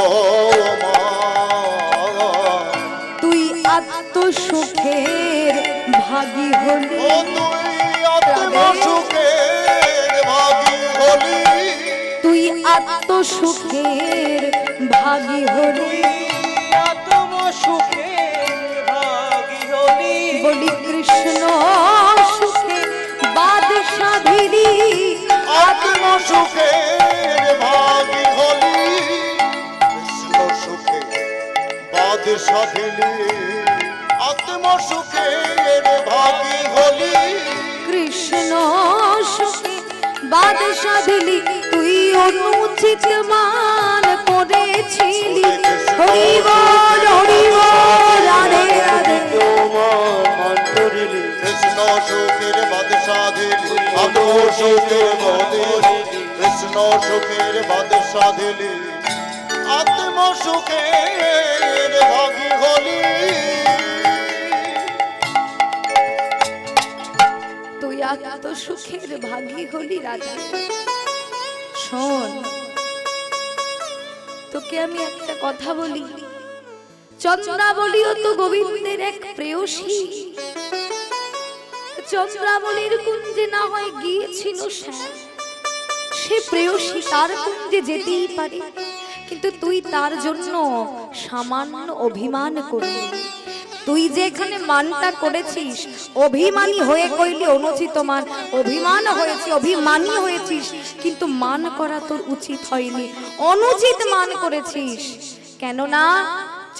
তুই আত্মসুখের ভাগী হলি। ও তুই আত্মসুখের ভাগী হলি, তুই আত্মসুখের ভাগী হলি। আত্ম সুখে ভাগী হলি বলি কৃষ্ণ সুখে বাদশা ভিড়ি আত্মসুখের ভাগী হলি, কৃষ্ণ সুখে বাদশা দিলি, আত্মসুখের ভাগী হলি, কৃষ্ণ সুখে বাদশা দিলি। তুই অনুচিত মান করেছিলি। হরি বল হরি বল, রাধে রাধে। কৃষ্ণ সুখের বাদশা দিলি, আত্মসুখের বাদশা, কৃষ্ণ সুখের বাদশা দিলি, আত্মসুখের ভাগী হলি। তুই আত্মসুখের ভাগী হলি রাধা। শোন, তোকে আমি একটা কথা বলি, চন্দ্রাবলীও তো গোবিন্দের এক প্রেয়সী। চন্দ্রাবলীর কুঞ্জে না হয় গিয়েছিল শ্যাম, সে প্রেয়সী তার কুঞ্জে যেতেই পারে, কিন্তু তুই তার জন্য সামান্য অভিমান করলি। তুই যে এখানে মানটা করেছিস, অভিমানী হয়ে কইলি অনুচিত মান, অভিমান হয়েছে, অভিমানী হয়েছিস, কিন্তু মান করা তোর উচিত হয়নি, অনুচিত মান করেছিস। কেননা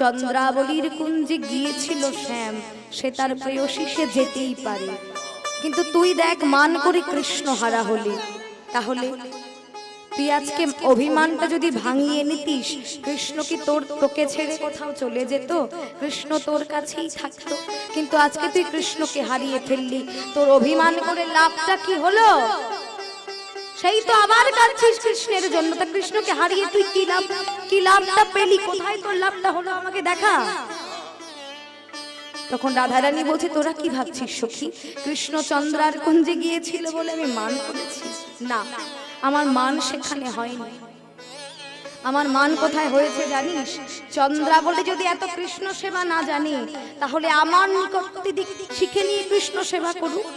চন্দ্রাবলীর কুঞ্জে গিয়েছিল শ্যাম, সে তার প্রেয়সী, সে যেতেই পারে, কিন্তু তুই দেখ মান করে কৃষ্ণ হারা হলি। তাহলে তুই আজকে অভিমানটা যদি ভাঙিয়ে নিতিস, কৃষ্ণ কি তোকে ছেড়ে কোথাও চলে যেত? কৃষ্ণ তোর কাছেই থাকতো। কিন্তু আজকে তুই কৃষ্ণকে হারিয়ে ফেললি, তোর অভিমান করে লাভটা কি হলো? সেই তো আবার কাঁদছিস কৃষ্ণের জন্য। তা কৃষ্ণকে হারিয়ে তুই কি লাভটা পেলি? কোথায় তোর লাভটা হলো আমাকে দেখা। তখন রাধারানী বলছে, তোরা কি ভাবছিস সখী, কৃষ্ণ চন্দ্রার কুঞ্জে গিয়েছিল বলে আমি মান করেছি? না, আমার মান সেখানে হয়নি। আমার মান কোথায় হয়েছে জানিস? চন্দ্রা বলে যদি এত কৃষ্ণ সেবা না জানি, তাহলে আমার নিকট শিখে নিয়ে কৃষ্ণ সেবা করুক।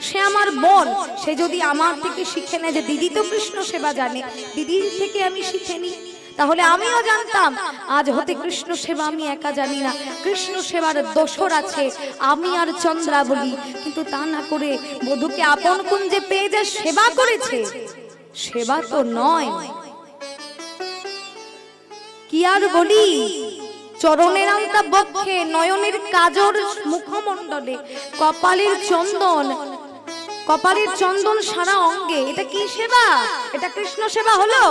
সে আমার বোন, সে যদি আমার থেকে শিখে নেয় যে দিদি তো কৃষ্ণ সেবা জানে, দিদির থেকে আমি শিখে নিই, তাহলে আমিও জানতাম। আজ হতে কৃষ্ণ সেবা আমি একা জানি না, কৃষ্ণ সেবার দোসর আছে আমি আর চন্দ্রা বলি। কিন্তু তা না করে বধূকে আপন কুঞ্জে পেয়ে যে সেবা করেছে, সেবা তো নয়। কি আর বলি, চরণের আলতা বক্ষে, নয়নের কাজর মুখমণ্ডলে, কপালের চন্দন সারা অঙ্গে, এটা কি সেবা? এটা কৃষ্ণ সেবা হলো?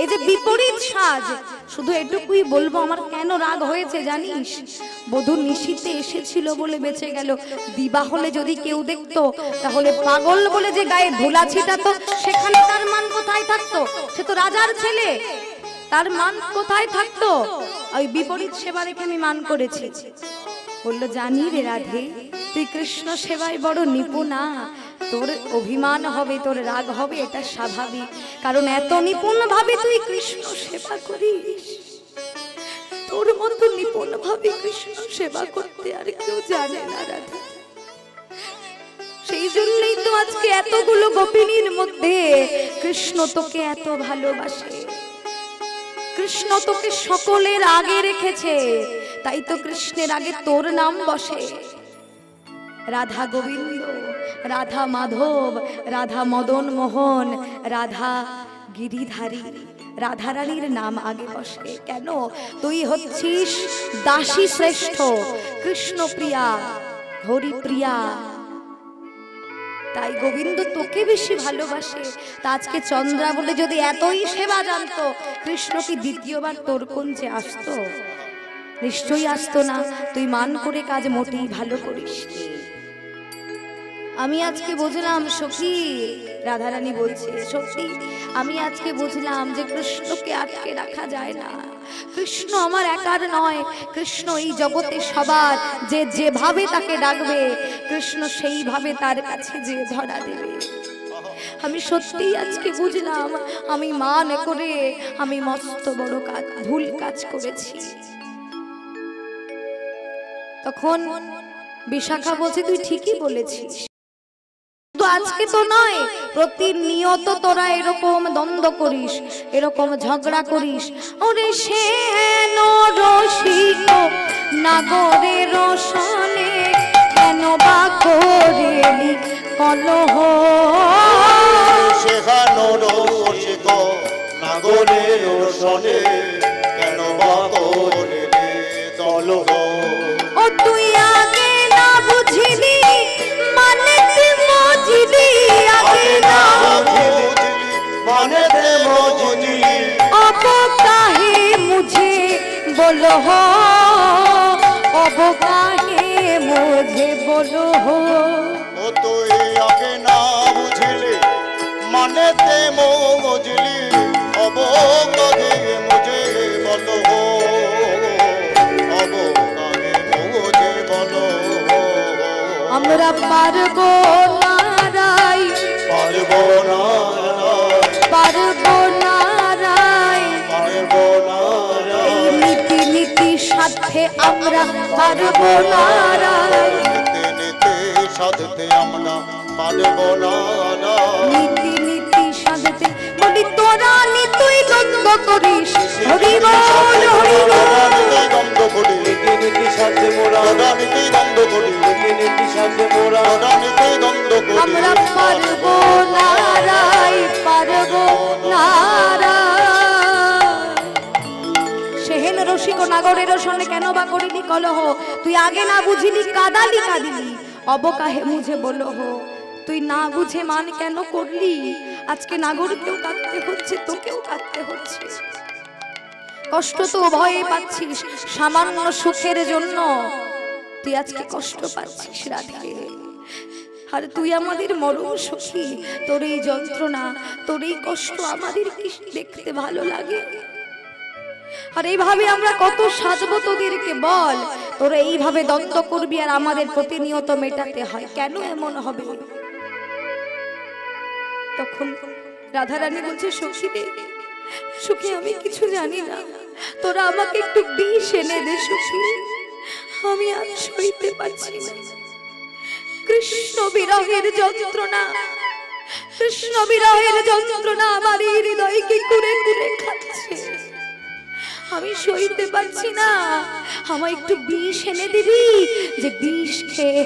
এই যে বিপরীত সাজ, শুধু এটুকুই বলবো, আমার কেন রাগ হয়েছে জানিস? বধূ নিশীথে এসেছিল বলে বেঁচে গেল, দিবা হলে যদি কেউ দেখতো, তাহলে পাগল বলে যে গায়ে ধুলা ছিটাতো, সেখানে তার মান কোথায় থাকতো? সে তো রাজার ছেলে, তার মান কোথায় থাকতো? ওই বিপরীত সেবা রেখে আমি মান করেছি। বললো, জানি রে রাধে, তুই কৃষ্ণ সেবায় বড় নিপুণা, তোর অভিমান হবে, তোর রাগ হবে, এটা স্বাভাবিক, কারণ এত নিপুণ ভাবে তুই কৃষ্ণ সেবা করিস। তোর মতো নিপুণ ভাবে কৃষ্ণ সেবা করতে আর কেউ জানে না রাধা। সেই জন্যই তো আজকে এতগুলো গোপিনীর মধ্যে কৃষ্ণ তোকে এত ভালোবাসে, কৃষ্ণ তোকে সকলের আগে রেখেছে, তাই তো কৃষ্ণের আগে তোর নাম বসে। রাধা গোবিন্দ, রাধা মাধব, রাধা মদন মোহন, রাধা গিরিধারী, রাধা রানীর নাম আগে বসে। কেন? তুই হচ্ছিস দাসী শ্রেষ্ঠ, কৃষ্ণ প্রিয়া, হরিপ্রিয়া, তাই গোবিন্দ তোকে বেশি ভালোবাসে। তা আজকে চন্দ্রা বলে যদি এতই সেবা জানতো, কৃষ্ণ কি দ্বিতীয়বার তোর কুঞ্জে আসতো? নিশ্চয়ই আসতো না। তুই মান করে কাজ মোটেই ভালো করিস। আমি আজকে বুঝলাম সখী, রাধারানী বলছে, সত্যি আমি আজকে বুঝলাম যে কৃষ্ণকে আটকে রাখা যায় না। কৃষ্ণ আমার একার নয়, কৃষ্ণ এই জগতে সবার, যে যেভাবে তাকে ডাকবে কৃষ্ণ সেইভাবে তার কাছে যে ধরা দেবে। আমি সত্যিই আজকে বুঝলাম, আমি মান করে আমি মস্ত বড় কাজ, ভুল কাজ করেছি। তখন বিশাখা বলছে, তুই ঠিকই বলেছিস, তো আজকে তো নয়, প্রতিনিয়ত তোরা এরকম দ্বন্দ্ব করিস, এরকম ঝগড়া করিস। ওরে সেন রসিক নাগরে রসনে, কেন বা করেলি কলহ? সেখান রসিক নাগরে রসনে, কেন বা করেলি কলহ? ও তুই আগে না বুঝিলি, মানে মজিলি, আগে না বুঝলি, মানে মজিলি, अब काहे मुझे बोलो हो, अब काहे मुझे बोलो हो। ও তুই আগে না বুঝলি, মানে মজিলি, অবকাহে মুঝে বলো, অবকাহে মুঝে বলো। আমরা পারবো না রাই, পারবো না রাই, পারবো না রাই, পারবো না রাই, এই নীতি নীতি সাথে আমরা পারবো না রাই। নিতে নিতে সাধতে আমরা পারব না নীতি নীতি সাধতে বলি তোরা নিতুই দ্বন্দ্ব করিস হরি বল হরি বল দ্বন্দ্ব করি নীতি সাথে মোরা নীতি দ্বন্দ্ব করি নীতি সাথে মোরা নীতি দ্বন্দ্ব করি আমরা পারব না রাই পারব না সেহেন রসিক নাগরের সঙ্গে কেন বা করিলি কলহ তুই আগে না বুঝিলি কাদালি কাঁদিলি অবকাহে মুঝে বলো হো তুই না বুঝে মান কেন করলি আজকে নাগরকেও কাঁদতে হচ্ছে তোকেও কাঁদতে হচ্ছে কষ্ট তো ভয়ে পাচ্ছিস সামান্য সুখের জন্য তুই আজকে কষ্ট পাচ্ছিস রাধে আর তুই আমাদের মরম সখী তোর এই যন্ত্রণা তোর এই কষ্ট আমাদের কি দেখতে ভালো লাগে আর এইভাবে আমরা কত সাজবো তোদেরকে বল তোরা এইভাবে দ্বন্দ্ব করবি আর আমাদের প্রতিনিয়ত মেটাতে হয় কেন এমন হবে তখন রাধারানী বলছে সখী রে সখী আমি কিছু জানি না তোরা আমাকে একটু বিষ এনে দে সখী আমি আর সইতে পারছি না কৃষ্ণ বিরহের যন্ত্রণা কৃষ্ণ বিরহের যন্ত্রণা আমার এই হৃদয়কে কুরে কুরে খাচ্ছে আমি সইতে পারছি না আমায় একটু বিষ এনে দিবি যে বিষ খেয়ে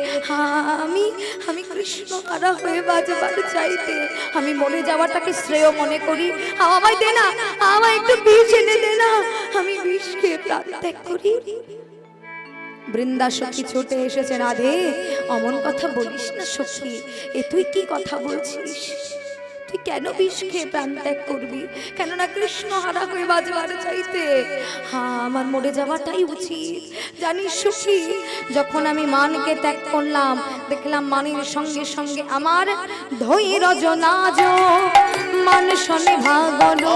আমি কৃষ্ণ হারা হয়ে বাঁচবার চাইতে আমি মরে যাওয়াটাকে শ্রেয় মনে করি আমায় দে না আমায় একটু বিষ এনে দে না আমি বিষ খেয়ে প্রাণ ত্যাগ করি বৃন্দা সখী ছুটে এসেছে রাধে অমন কথা বলিস না সখী এ তুই কি কথা বলছিস তুই কেন বিষ খেয়ে প্রাণ ত্যাগ করবি কেননা কৃষ্ণ হারা হয়ে বাজবার চাইতে হ্যাঁ আমার মরে যাওয়াটাই উচিত জানিস সখী যখন আমি মানকে ত্যাগ করলাম দেখলাম মানের সঙ্গে সঙ্গে আমার ধৈর্য নাজ মান শনে ভাগলো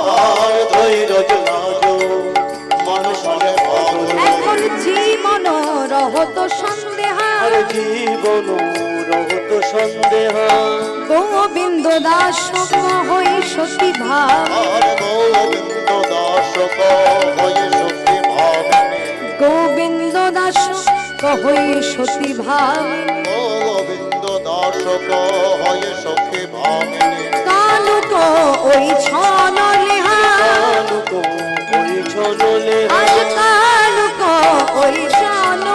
এখন জীবন রহত সন্দেহ জীবন রহত সন্দেহ গোবিন্দ দাস হই সতী ভাব গোবিন্দ দাস হয়ে সত্যি ভাবনে গোবিন্দ দাস হই সতী ভাব গোবিন্দ দাস হয়ে সখী ভাবনে কালুক ওই ছন লেহা ওই ছনলে আজ কালুক ওই ছন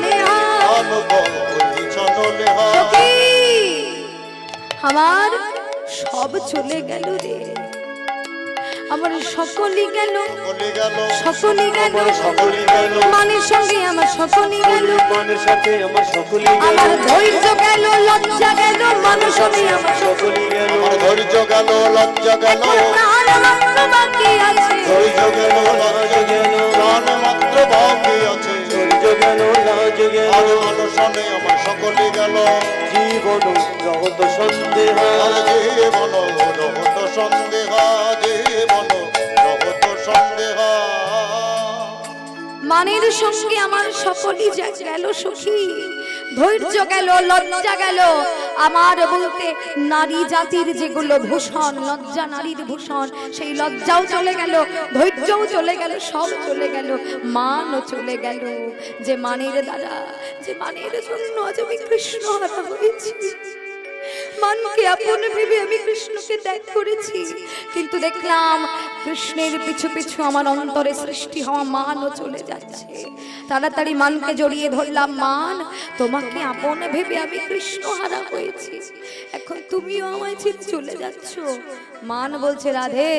লেহা সখী আমার সব চলে গেল রে আমার সকলই গেল সকলই গেল সকলই গেল মানের সঙ্গে আমার সকলই গেল মানের সাথে আমার সকলই আমার ধৈর্য গেল লজ্জা গেল মানের সঙ্গে আমার সকলই গেল আমার ধৈর্য গেল লজ্জা গেল প্রাণ মাত্র বাকি আছে ধৈর্য গেল লজ্জা গেল প্রাণ মাত্র বাকি আছে ধৈর্য গেল লাজ গেল আর অনশনে আমার সকলে গেল জীবন রহত সন্দেহ আর জীবন রহত সন্দেহ জীবন রহত সন্দেহ মানের সঙ্গে আমার সকলই গেল সখী ধৈর্য গেল লজ্জা গেল আমার বলতে নারী জাতির যেগুলো ভূষণ লজ্জা নারীর ভূষণ সেই লজ্জাও চলে গেল ধৈর্যও চলে গেল সব চলে গেল মানও চলে গেল যে মানের দ্বারা যে মানের জন্য আজ আমি কৃষ্ণ হারা হয়েছি মানকে আপন ভেবে আমি কৃষ্ণকে ত্যাগ করেছি কিন্তু দেখলাম কৃষ্ণের পিছু পিছু আমার অন্তরে সৃষ্টি হওয়া মানও চলে যাচ্ছে তাড়াতাড়ি মানকে জড়িয়ে ধরলাম মান তোমাকে আপন ভেবে আমি কৃষ্ণ হারা হয়েছি এখন তুমিও আমায় ছেড়ে চলে যাচ্ছ মান বলছে রাধে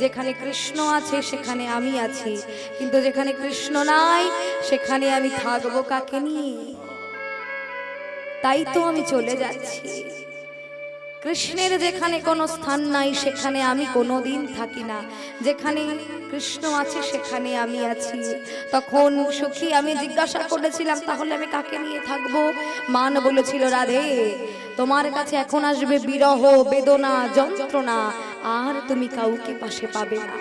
যেখানে কৃষ্ণ আছে সেখানে আমি আছি কিন্তু যেখানে কৃষ্ণ নাই সেখানে আমি থাকবো কাকে নিয়ে তাই তো আমি চলে যাচ্ছি কৃষ্ণের যেখানে কোনো স্থান নাই সেখানে আমি কোনোদিন থাকি না যেখানে কৃষ্ণ আছে সেখানে আমি আছি তখন সখী আমি জিজ্ঞাসা করেছিলাম তাহলে আমি কাকে নিয়ে থাকবো মান বলেছিল রাধে তোমার কাছে এখন আসবে বিরহ বেদনা যন্ত্রণা আর তুমি কাউকে পাশে পাবে না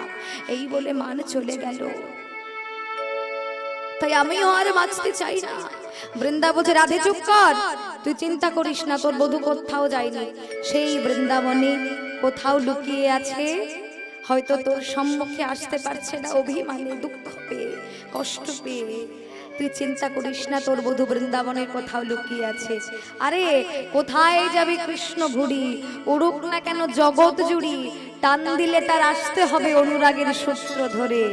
এই বলে মান চলে গেল তাই আমিও আর বাঁচতে চাই না বৃন্দা বলছে রাধে চুপ কর তুই চিন্তা করিস না তোর বধূ কোথাও যায়নি সেই বৃন্দাবনে কোথাও লুকিয়ে আছে হয়তো তোর সম্মুখে আসতে পারছে না অভিমানে দুঃখ পেয়ে কষ্ট পেয়ে তুই চিন্তা করিস না, তোর বধূ বৃন্দাবনের কোথাও লুকিয়ে আছে। আরে কোথায় যাবে কৃষ্ণ ঘুড়ি, উড়ুক না কেন জগৎ জুড়ি, টান দিলে তার আসতে হবে অনুরাগের সূত্র ধরে।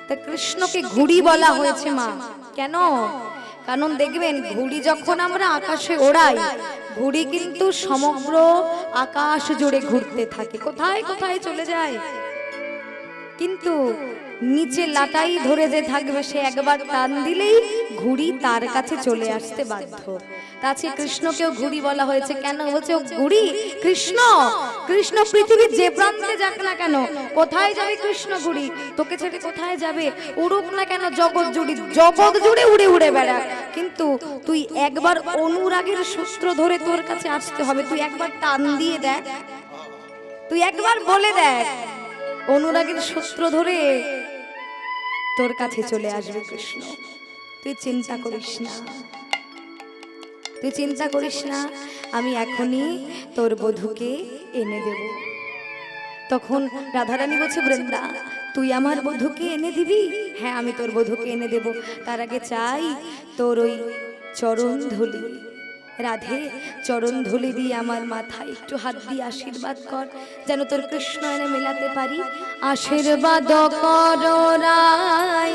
তা কৃষ্ণকে ঘুড়ি বলা হয়েছে মা, কেন? কারণ দেখবেন ঘুড়ি যখন আমরা আকাশে ওড়াই, ঘুড়ি কিন্তু সমগ্র আকাশ জুড়ে ঘুরতে থাকে, কোথায় কোথায় চলে যায়। কিন্তু নিচে লাটাই ধরে যে থাকবে, সে একবার টান দিলেই ঘুড়ি তার কাছে চলে আসতে বাধ্য। তাছে কৃষ্ণকেও ঘুড়ি বলা হয়েছে, কেন বলছে ও ঘুড়ি? কৃষ্ণ কৃষ্ণ পৃথিবীর যে প্রান্তে যাক না কেন, কোথায় যাবে কৃষ্ণ ঘুড়ি? তোকে ছেড়ে কোথায় যাবে? উড়ুক না কেন জগৎ জুড়ে, জগৎ জুড়ে উড়ে উড়ে বেড়াক, কিন্তু তুই একবার অনুরাগের সূত্র ধরে তোর কাছে আসতে হবে। তুই একবার টান দিয়ে দেখ, তুই একবার বলে দেখ, অনুরাগের সূত্র ধরে তোর কাছে চলে আসবে কৃষ্ণ। তুই চিন্তা করিস না, তুই চিন্তা করিস না, আমি এখনই তোর বধূকে এনে দেব। তখন রাধারানী বলছে, বৃন্দা তুই আমার বধূকে এনে দিবি? হ্যাঁ আমি তোর বধূকে এনে দেব, তার আগে চাই তোর ওই চরণ ধুলি। রাধে চরণ ধুলি দিয়ে আমার মাথায় একটু হাত দিয়ে আশীর্বাদ কর, যেন তোর কৃষ্ণ এনে মেলাতে পারি। আশীর্বাদ কর রাই,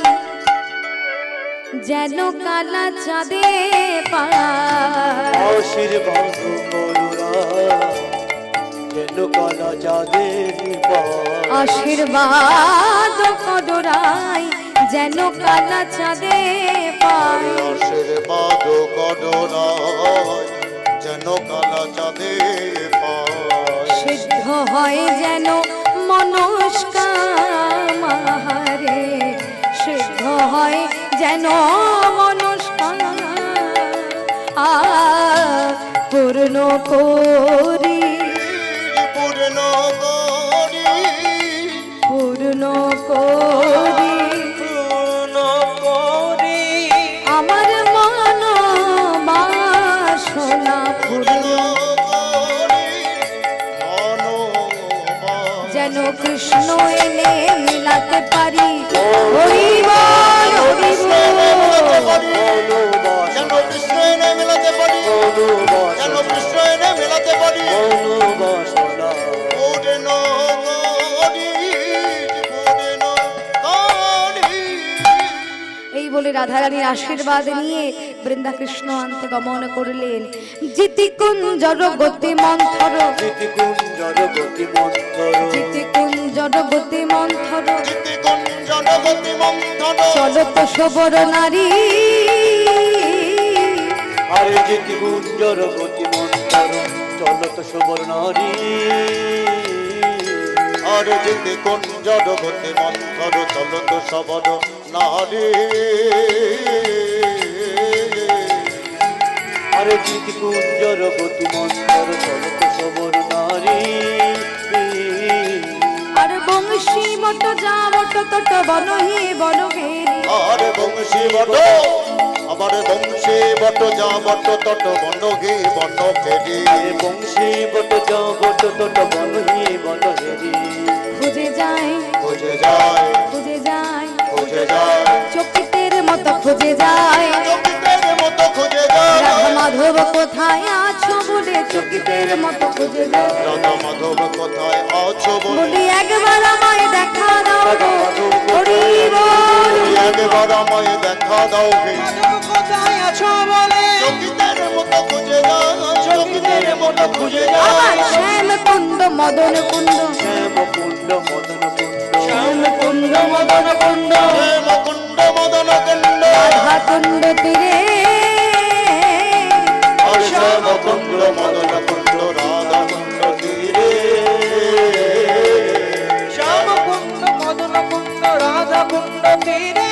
যেন কালা চাঁদে পায়। আশীর্বাদ করুণা যেন কালা চাঁদে পায়। আশীর্বাদ কর রাই, যেন কালা চাঁদে পায়। আশীর্বাদ করুণা যেন কালা চাঁদে পায়। সিদ্ধ হয় যেন মনস্কামহারে, সিদ্ধ হয় যেন মনস্কাম পূর্ণ করি, পূর্ণ করি, পূর্ণ করি পূর্ণ করি আমার মন বাসনা পূর্ণ করি মনোমা। যেন কৃষ্ণ এনে মিলাতে পারি। হরি বল হরি বল। যেন কৃষ্ণ এনে মেলাতে পারি, যেন কৃষ্ণ এনে মেলাতে পারি। অনুবাসনা পূর্ণ করি, পূর্ণ করি। এই বলে রাধারানীর আশীর্বাদ নিয়ে বৃন্দা কৃষ্ণ আনতে গমন করলেন। জিতি কুঞ্জর গতি মন্থর, জিতি কুঞ্জর গতি মন্থর, জিতি কুঞ্জর গতি মন্থর, জিতি কুঞ্জন গতি মন্থন। চলত সবর নারী। আরে জিতি কুঞ্জর গতি মন্থর, চলত সবর নারী। আর জিতি কুঞ্জন গতি মন্থর, চলত সবর নারী। আরে জিতি কুঞ্জর গতি মন্থর, চলত সবর নারী। আর বংশী মত যা মত তট বন হে বন ঘেরি। আর বংশী বট, আমার বংশী বট যা বট তট বন গে বন ফেরি। বংশী বট যা বট তট বন হি বন হেরি। খুঁজে যায়, খুঁজে যায়, খুঁজে যায়, খুঁজে যায়, চকিতের মতো খুঁজে যায়। চকিতের মতো খুঁজে যায়। রাধা মাধব কোথায় আছো বলে চকিতের মতো খুঁজে যায়। রাধা মাধব কোথায় আছো বলে, বলি একবার আমায় দেখা দাও গো, হরি বল। একবার আমায় দেখা দাও হে। মাধব কোথায় আছো বলে চকিতের মতো খুঁজে যায়, চকিতের মতো খুঁজে আমার যায়। শ্যাম কুণ্ড মদন কুণ্ড, শ্যাম কুণ্ড মদন কুণ্ড, শ্যাম কুণ্ড মদন কুণ্ড, প্রেম কুণ্ড মদন কুণ্ড। রাধা কুণ্ড তীরে। আর শ্যাম কুণ্ড মদন কুণ্ড, রাধা কুণ্ড তীরে। শ্যাম কুণ্ড মদন কুণ্ড রাধা কুণ্ড তীরে।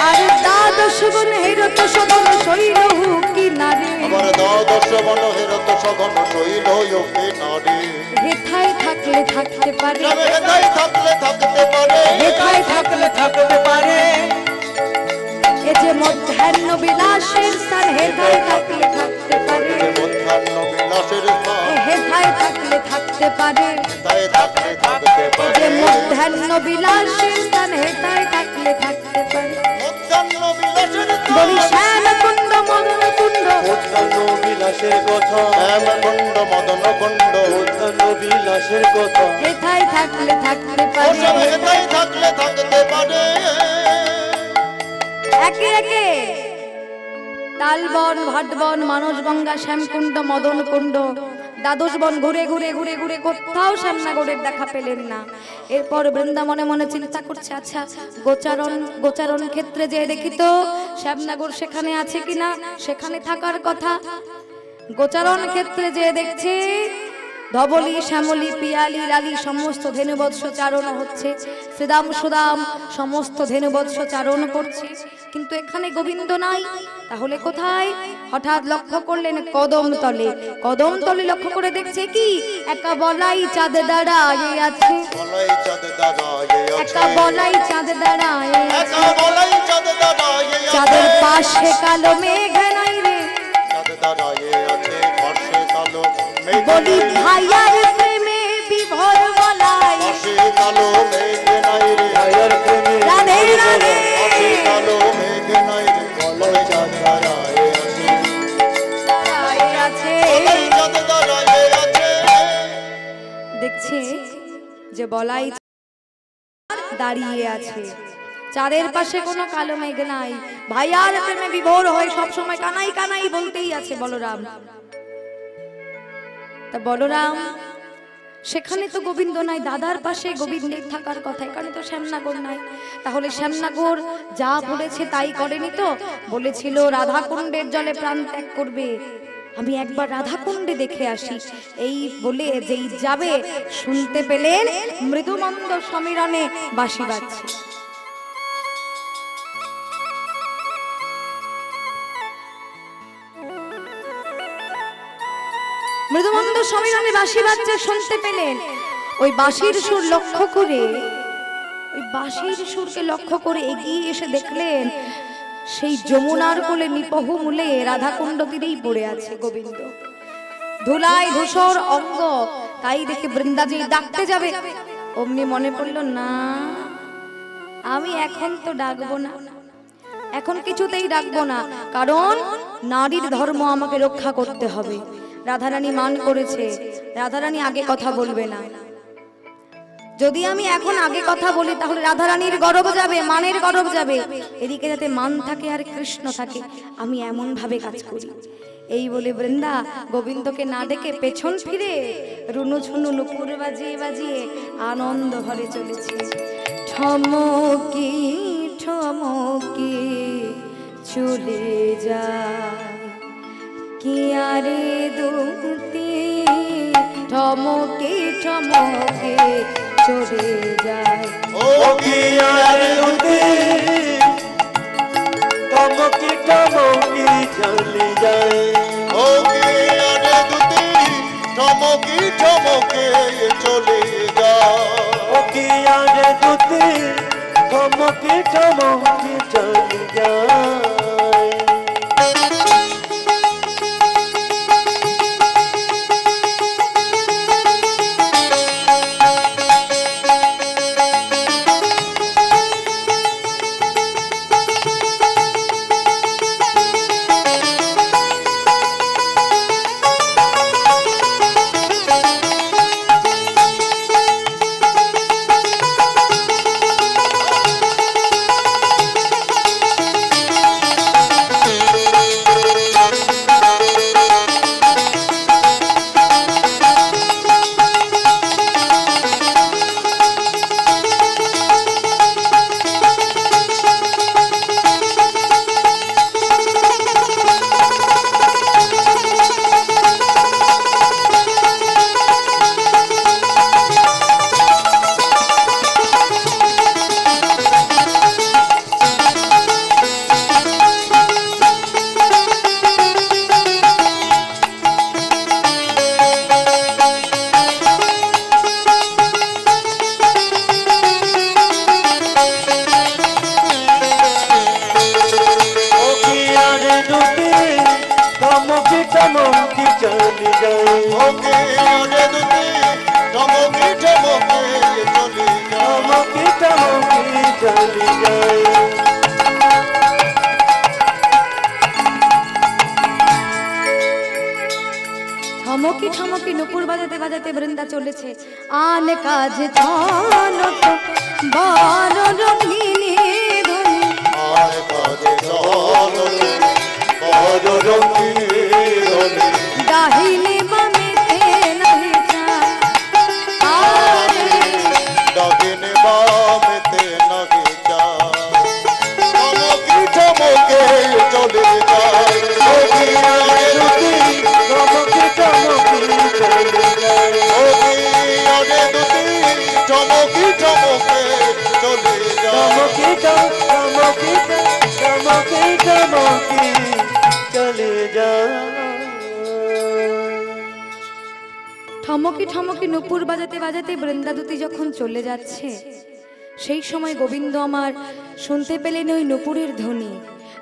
আর দ্বাদশ বন হেরত সদন শৈল কিনারে। আমার দ্বাদশ বন হেরত সঘন শৈল যোগে নারী। হেথায় থাকলে থাকতে পারে, তবে হেথায় থাকলে থাকতে পারে, হেথায় থাকলে থাকতে পারে এ যে মধ্যাহ্ন বিলাসের স্থান, হেথায় থাকলে থাকতে পারে, মধ্যাহ্ন বিলাসের স্থান। হেথায় থাকলে থাকতে পারে। তাই থাকলে থাকতে এ যে পারে, মধ্যাহ্ন বিলাসের স্থান, হেথায় থাকলে থাকতে পারে। বিলাসের কথা, হেমকুণ্ড মদন কুণ্ড, উদ্যান বিলাসের কথা, হেথায় থাকলে থাকতে ওসব পারে। হেতাই থাকলে থাকতে পারে। একে একে তালবন, ভাটবন, মানসগঙ্গা, শ্যামকুণ্ড, মদন কুণ্ড, দ্বাদশ বন ঘুরে ঘুরে ঘুরে ঘুরে কোথাও শ্যামনগরের দেখা পেলেন না। এরপর বৃন্দা মনে মনে চিন্তা করছে, আচ্ছা গোচারণ ক্ষেত্রে যে দেখি তো শ্যামনগর সেখানে আছে কিনা, সেখানে থাকার কথা। গোচারণ ক্ষেত্রে যে দেখছে ধবলি, শ্যামলি, পিয়ালি, লালি সমস্ত ধেনুবৎস চারণ হচ্ছে, শ্রীদাম সুদাম সমস্ত ধেনুবৎস চারণ করছে, কিন্তু এখানে গোবিন্দ নাই। তাহলে কোথায়? হঠাৎ লক্ষ্য করলেন কদমতলে। কদমতলে লক্ষ্য করে দেখছে কি একা বলাই চাঁদ দাঁড়ায় আছে, বলাই চাঁদ দাঁড়ায় আছে, একা বলাই চাঁদ দাঁড়ায় আছে, একা বলাই চাঁদ দাঁড়ায় আছে, চাঁদের পাশে কালো মেঘ নাই রে, চাঁদ দাঁড়ায় আছে পাশে কালো মেঘ বলি নাই রে, ভাইয়ার প্রেমে বিভোর বলাই, পাশে কালো মেঘ নাই রে, ভাইয়ার প্রেমে রাধে রাধে পাশে কালো মেঘ নাই রে, বলাই চাঁদ দাঁড়ায় আছে, দাঁড়ায় আছে। বলাই চাঁদ দাঁড়ায় আছে। দেখছে যে বলাই দাঁড়িয়ে আছে, চাঁদের পাশে কোনো কালো মেঘ নাই, ভাইয়ার প্রেমে বিভোর হয়ে সব সময় কানাই কানাই বলতেই আছে বলরাম। তা বলরাম সেখানে তো গোবিন্দ নাই, দাদার পাশে গোবিন্দের থাকার কথা, এখানে তো শ্যামনগর নাই। তাহলে শ্যামনগর যা বলেছে তাই করেনি তো? বলেছিল রাধাকুণ্ডের জলে প্রাণ ত্যাগ করবে, আমি একবার রাধাকুণ্ডে দেখে আসি। এই বলে যেই যাবে শুনতে পেলেন মৃদুমন্দ সমীরণে বাঁশি বাজছে। মৃদুমন্দ সমীরণে বাঁশি বাজছে শুনতে পেলেন। ওই বাঁশির সুর লক্ষ্য করে, ওই বাঁশির সুরকে লক্ষ্য করে এগিয়ে এসে দেখলেন সেই যমুনার কোলে নিপহু মূলে রাধাকুণ্ড তীরেই পড়ে আছে গোবিন্দ, ধুলায় ধূসর অঙ্গ। তাই দেখে বৃন্দাজি ডাকতে যাবে, অমনি মনে পড়ল না, আমি এখন তো ডাকবো না, এখন কিছুতেই ডাকবো না, কারণ নারীর ধর্ম আমাকে রক্ষা করতে হবে। রাধারানী মান করেছে, রাধারানী আগে কথা বলবে না। যদি আমি এখন আগে কথা বলি তাহলে রাধারানীর গরব যাবে, মানের গরব যাবে, এদিকে যাতে মান থাকে আর কৃষ্ণ থাকে, আমি এমন ভাবে কাজ করি। এই বলে বৃন্দা গোবিন্দকে না ডেকে পেছন ফিরে রুনু ঝুনু নুপুর বাজিয়ে বাজিয়ে আনন্দ ভরে চলেছে। ঠমকি ঠমকি চলে যায় কি আরে দুতি, ঠমকি ঠমকি চলে যায়। ও কি আর দুটি টমকি টমকি চলে যায়, ও কি আরে দুটি ঠমকি ঠমকে চলে যায়, ও কি আর দুটি টমকি টমকি চলে যায়। ঠমকে নুপুর বাজাতে বাজাতে বৃন্দা চলেছে। আন কাজ চলো তো বড় রঙিনী ধনী, আর কাজে চলো বড় রঙিনী, ডাহিনে বামেতে নাহি চা, আরে ডাহিনে বামেতে নাহি চা, চমকি চমকে চলে যায় নদী আরে দুটি, চমকে চমকে চলে যায়, নদী আরে দুটি, চমকি চমকে চলে যায়। চমকে চমকে চমকে চমকে চলে যায়। ঠমকি ঠমকি নুপুর বাজাতে বাজাতে বৃন্দাদুতি যখন চলে যাচ্ছে, সেই সময় গোবিন্দ আমার শুনতে পেলেন ওই নুপুরের ধ্বনি।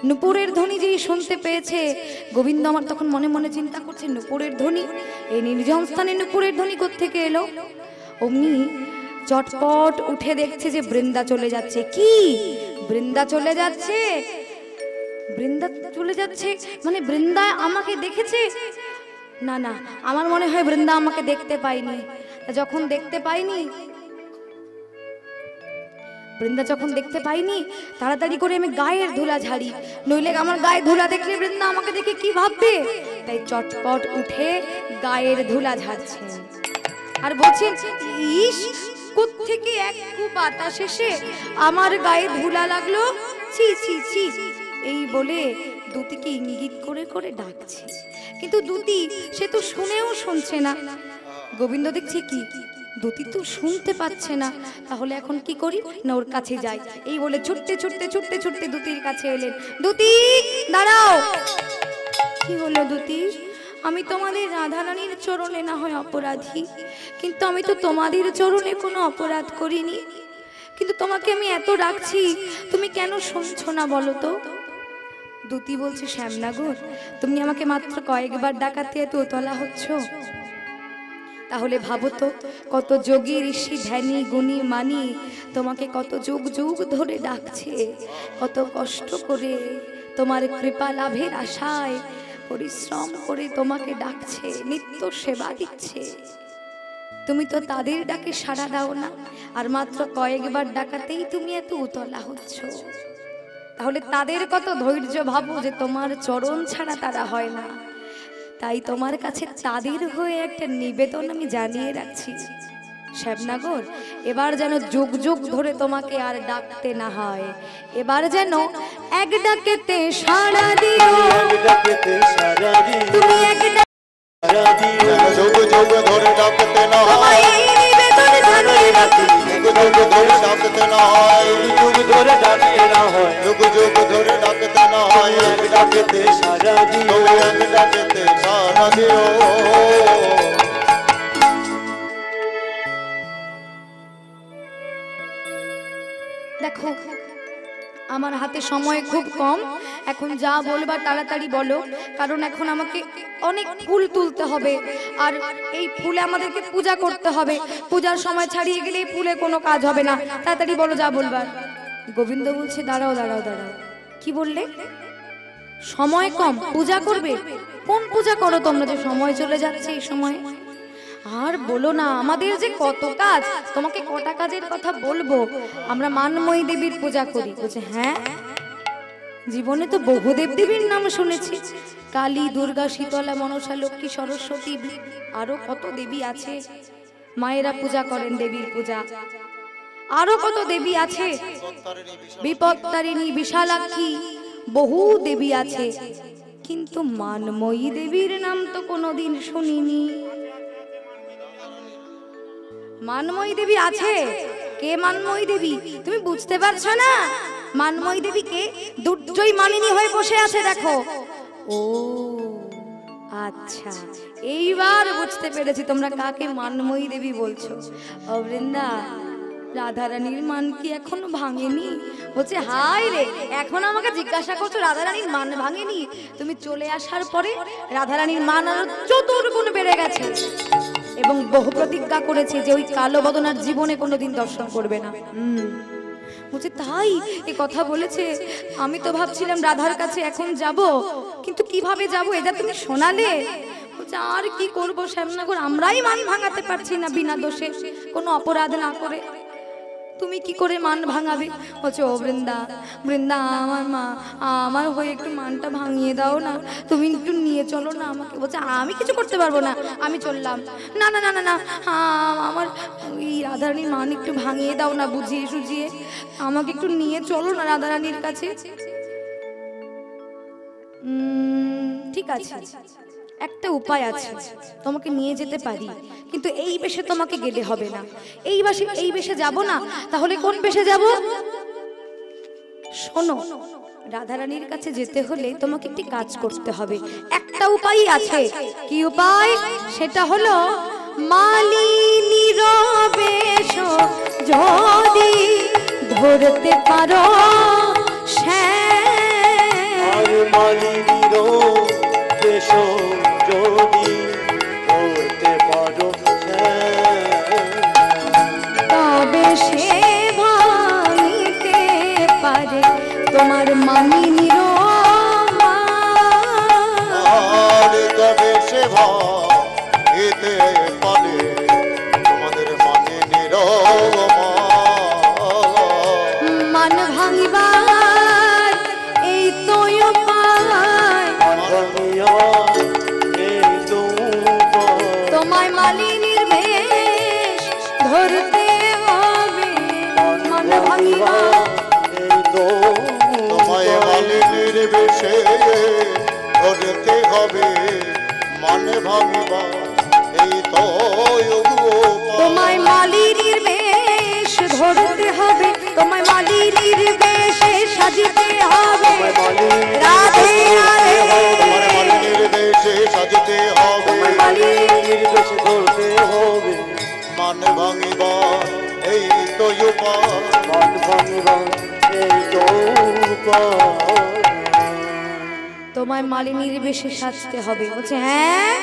নুপুরের ধ্বনি যেই শুনতে পেয়েছে, গোবিন্দ আমার তখন মনে মনে চিন্তা করছে, নুপুরের ধ্বনি, এই নির্জন স্থানে নুপুরের ধ্বনি কোত্থেকে এলো? অমনি চটপট উঠে দেখছে যে বৃন্দা চলে যাচ্ছে। কি বৃন্দা চলে যাচ্ছে? বৃন্দা চলে যাচ্ছে মানে বৃন্দা আমাকে দেখেছে? না না, আমার মনে হয় বৃন্দা আমাকে দেখতে পাইনি। যখন দেখতে পাইনি, বৃন্দা যখন দেখতে পাইনি, তাড়াতাড়ি করে আমি গায়ের ধুলা ঝাড়ি, নইলে আমার গায়ে ধুলা দেখলে বৃন্দা আমাকে দেখে কি ভাববে। তাই চটপট উঠে গায়ের ধুলা ঝাড়ছেন আর বলছেন, ইস কোত্থেকে এক কূপ বাতাস এসে আমার গায়ে ধুলা লাগলো, ছি ছি ছি। এই বলে দুতিকে ইঙ্গিত করে করে ডাকছে, কিন্তু দুতি সে তো শুনেও শুনছে না। গোবিন্দ দেখছে কি দুতি তো শুনতে পাচ্ছে না, তাহলে এখন কি করি না, ওর কাছে যাই। এই বলে ছুটতে ছুটতে ছুটতে ছুটতে দুতির কাছে এলেন। দুতি দাঁড়াও। কি হলো দুতি? আমি তোমাদের রাধারানীর চরণে না হয় অপরাধী, কিন্তু আমি তো তোমাদের চরণে কোনো অপরাধ করিনি। কিন্তু তোমাকে আমি এত ডাকছি, তুমি কেন শুনছো না বলো তো? দুতি বলছে, শ্যামনগর, তুমি আমাকে মাত্র কয়েকবার ডাকাতে এত উতলা হচ্ছ? তাহলে ভাবো তো, কত যোগী ঋষি ধ্যানী গুণী মানি তোমাকে কত যুগ যুগ ধরে ডাকছে, কত কষ্ট করে তোমার কৃপা লাভের আশায় পরিশ্রম করে তোমাকে ডাকছে, নিত্য সেবা দিচ্ছে। তুমি তো তাদের ডাকে সাড়া দাও না, আর মাত্র কয়েকবার ডাকাতেই তুমি এত উতলা হচ্ছ। তাহলে তাদের কত ধৈর্য ভাবো যে তোমার চরণ ছাড়া তারা হয় না। তাই তোমার কাছে তাদের হয়ে একটা নিবেদন আমি জানিয়ে রাখছি, শ্যামনগর, এবার যেন যুগ যুগ ধরে তোমাকে আর ডাকতে না হয়। এবার যেন এক ডাকেতে সাড়া দিও, তুমি এক যুগ যুগ ধরে ডাকতে না তোমায় হয়, এই নিবেদন জানিয়ে রাখি। যুগ যুগ ধরে ডাকতে না হয়, যুগ ধরে ডাকে না হয়, যুগ যুগ ধরে ডাকতে না হয়, এক ডাকেতে সারা দিও, এক ডাকেতে সারা দিও। দেখো আমার হাতে সময় খুব কম, এখন যা বলবার তাড়াতাড়ি বলো, কারণ এখন আমাকে অনেক ফুল তুলতে হবে, আর এই ফুলে আমাদেরকে পূজা করতে হবে। পূজার সময় ছাড়িয়ে গেলে এই ফুলে কোনো কাজ হবে না। তাড়াতাড়ি বলো যা বলবার। গোবিন্দ বলছে, দাঁড়াও দাঁড়াও দাঁড়াও। কি বললে? সময় কম, পূজা করবে? কোন পূজা করো তোমরা যে সময় চলে যাচ্ছে এই সময়? আর বলো না, আমাদের যে কত কাজ, তোমাকে কটা কাজের কথা বলবো। আমরা মানময়ী দেবীর পূজা করি। বলছে, হ্যাঁ, জীবনে তো বহু দেবদেবীর নাম শুনেছি, কালী, দুর্গা, শীতলা, মনসা, লক্ষ্মী, সরস্বতী, আরো কত দেবী আছে। মায়েরা পূজা করেন দেবীর পূজা, আরো কত দেবী আছে, বিপত্তারিণী, বিশালাক্ষী, বহু দেবী আছে, কিন্তু মানময়ী দেবীর নাম তো কোনোদিন শুনিনি। মানময়ী দেবী আছে? কে মানময়ী দেবী? তুমি বুঝতে পারছো না মানময়ী দেবী কে? দুর্জয় মানিনী হয়ে বসে আছে, দেখো। ও আচ্ছা, এইবার বুঝতে পেরেছি তোমরা কাকে মানময়ী দেবী বলছো। ও বৃন্দা, রাধারানীর মান কি এখনো ভাঙেনি? বলছে, হাই রে, এখন আমাকে জিজ্ঞাসা করছো রাধারানীর মান ভাঙেনি? তুমি চলে আসার পরে রাধারানীর মান আরো চতুর্গুণ বেড়ে গেছে, এবং বহু প্রতিজ্ঞা করেছে যে ওই কালো বদনার জীবনে কোনোদিন দর্শন করবে না। বলছে, তাই? এ কথা বলেছে? আমি তো ভাবছিলাম রাধার কাছে এখন যাব, কিন্তু কিভাবে যাব এটা তুমি শোনালে। বলছে, বলছে আর কি করব শ্যামনগর, আমরাই মান ভাঙাতে পারছি না বিনা দোষে, কোনো অপরাধ না করে, তুমি কি করে মান ভাঙাবে? বলছে ও বৃন্দা, বৃন্দা আমার মা, আমার হয়ে একটু মানটা ভাঙিয়ে দাও না, তুমি একটু নিয়ে চলো না আমাকে। বলছে আমি কিছু করতে পারবো না, আমি চললাম। না না না না না, আমার এই রাধারানীর মান একটু ভাঙিয়ে দাও না, বুঝিয়ে সুঝিয়ে আমাকে একটু নিয়ে চলো না রাধারানীর কাছে। ঠিক আছে, একটা উপায় আছে, তোমাকে নিয়ে যেতে পারি, কিন্তু এই বেশে তোমাকে গেলে হবে না। এই বেশে যাব না, তাহলে কোন বেশে যাব? শোনো, রাধারানীর কাছে যেতে হলে তোমাকে একটি কাজ করতে হবে। একটা উপায় আছে। কি উপায়? সেটা হলো মালিনীর বেশ যদি ধরতে পারো আর মালিনীর বেশ যদি ধরতে পারো তবে সে ভাঙিতে পারে তোমার মালিনীর আর তবে সে ভাঙিতে পারে তোমাদের মালিনীর মান ভাঙিবার এই তো উপায়, তোমায় মালিনীর বেশ ধরতে হবে। মান ভাঙিবার তোমায় মালিনীর বেশে ধরতে হবে, মানে ভাঙিবা এই তো তোমায় মালিনীর বেশ ধরতে হবে, তোমায় মালিনীর বেশে সাজিতে হবে। রাধে রাধে, তোমার মালিনীর বেশে সাজতে হবে, মালিনীর বেশে ধরতে হবে, মানে ভাঙিবা এই তো উপায়, মান ভাঙিবা এই তো উপায়। তোমায় মালিনীর বেশে সাজতে হবে। বলছে হ্যাঁ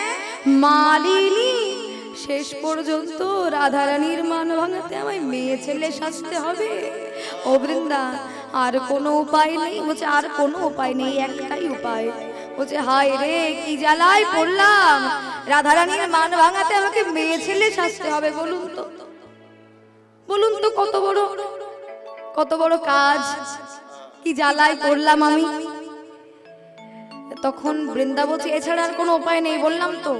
মালিনী, শেষ পর্যন্ত রাধারানীর মান ভাঙাতে আমায় মেয়ে ছেলে সাজতে হবে? ও বৃন্দা, আর কোনো উপায় নেই? বলছে আর কোনো উপায় নেই, একটাই উপায়। বলছে হায় রে, কি জ্বালায় পড়লাম, রাধারানীর মান ভাঙাতে আমাকে মেয়ে ছেলে সাজতে হবে। বলুন তো, বলুন তো কত বড় কাজ, কি জ্বালায় পড়লাম আমি। তখন বৃন্দা বলছে এছাড়া আর কোনো উপায় নেই। বললাম তো,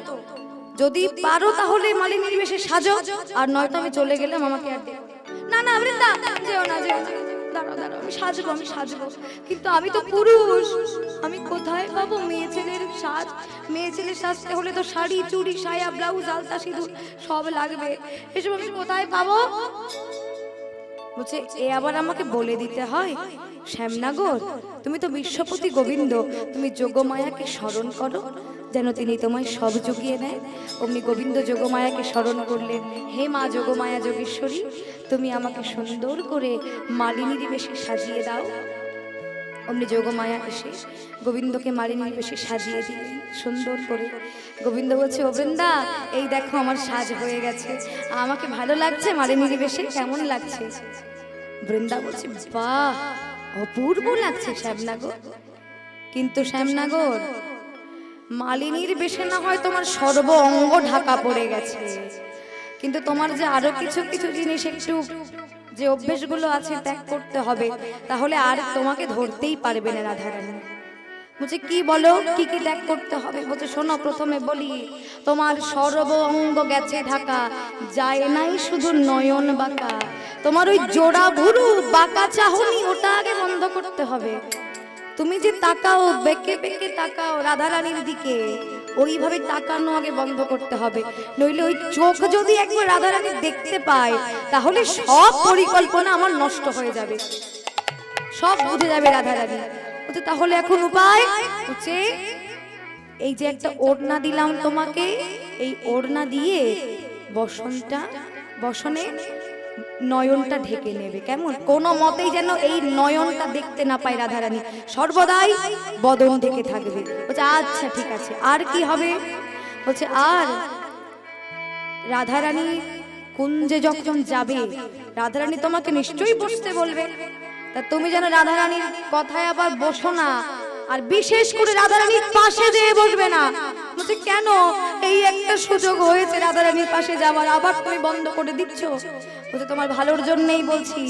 যদি পারো তাহলে মালিনীর বেশে সাজো, আর নয়তো আমি চলে গেলাম, আমাকে আর দেখো না। না বৃন্দা, যেও না, দাঁড়াও দাঁড়াও, আমি সাজবো, কিন্তু আমি তো পুরুষ, আমি কোথায় পাবো মেয়ে ছেলের সাজ? মেয়ে ছেলের সাজতে হলে তো শাড়ি, চুড়ি, সায়া, ব্লাউজ, আলতা, সিঁদুর সব লাগবে, এসব আমি কোথায় পাবো? বলছে এ আবার আমাকে বলে দিতে হয়? শ্যামনগর, তুমি তো বিশ্বপতি গোবিন্দ, তুমি যোগমায়াকে স্মরণ করো, যেন তিনি তোমায় সব জুগিয়ে দেয়। অমনি গোবিন্দ যোগমায়াকে স্মরণ করলেন। হে মা যোগমায়া যোগেশ্বরী, তুমি আমাকে সুন্দর করে মালিনীর বেশে সাজিয়ে দাও। অমনি যোগমায়া এসে গোবিন্দকে মালিনীর বেশে সাজিয়ে দিলেন সুন্দর করে। গোবিন্দ বলছে ও বৃন্দা, এই দেখো আমার সাজ হয়ে গেছে, আমাকে ভালো লাগছে মালিনীর বেশে, কেমন লাগছে? বৃন্দা বলছে বাহ, অপূর্ব লাগছে শ্যামনগর। কিন্তু শ্যামনগর, মালিনীর বেশে না হয় তোমার সর্ব অঙ্গ ঢাকা পড়ে গেছে, কিন্তু তোমার যে আরো কিছু কিছু জিনিস, একটু যে অভ্যেসগুলো আছে ত্যাগ করতে হবে, তাহলে আর তোমাকে ধরতেই পারবে না রাধারানী। বলছে কি বলো, কি কি ত্যাগ করতে হবে? বলছে শোনো, প্রথমে বলি, তোমার সর্ব অঙ্গ গেছে ঢাকা, যায় নাই শুধু নয়ন বাঁকা। তোমার ওই জোড়া ভুরু বাঁকা চাহনি, ওটা আগে বন্ধ করতে হবে। তুমি যে তাকাও, বেঁকে বেঁকে তাকাও রাধারানীর দিকে, ওইভাবে তাকানো আগে বন্ধ করতে হবে, নইলে ওই চোখ যদি একবার রাধারানী দেখতে পায়, তাহলে সব পরিকল্পনা আমার নষ্ট হয়ে যাবে, সব বুঝে যাবে রাধারানী। বলছে তাহলে এখন উপায় হচ্ছে, এই যে একটা ওড়না দিলাম তোমাকে, এই ওড়না দিয়ে বসনে নয়নটা ঢেকে নেবে। কেমন? কোনো মতেই যেন এই নয়নটা দেখতে না পায় রাধারানী, সর্বদাই বদন ঢেকে থাকবে। বলছে আচ্ছা ঠিক আছে। আর কি হবে? বলছে আর রাধারানী কুঞ্জে যখন যাবে, রাধারানী তোমাকে নিশ্চয়ই বসতে বলবে, তা তুমি যেন রাধারানীর কথায় আবার বসো না, আর বিশেষ করে রাধারানীর পাশে যেয়ে বসবে না। বলছে কেন, এই একটা সুযোগ হয়েছে রাধারানীর পাশে যাওয়ার, আবার তুমি বন্ধ করে দিচ্ছ। বলছে তোমার ভালোর জন্যই বলছি,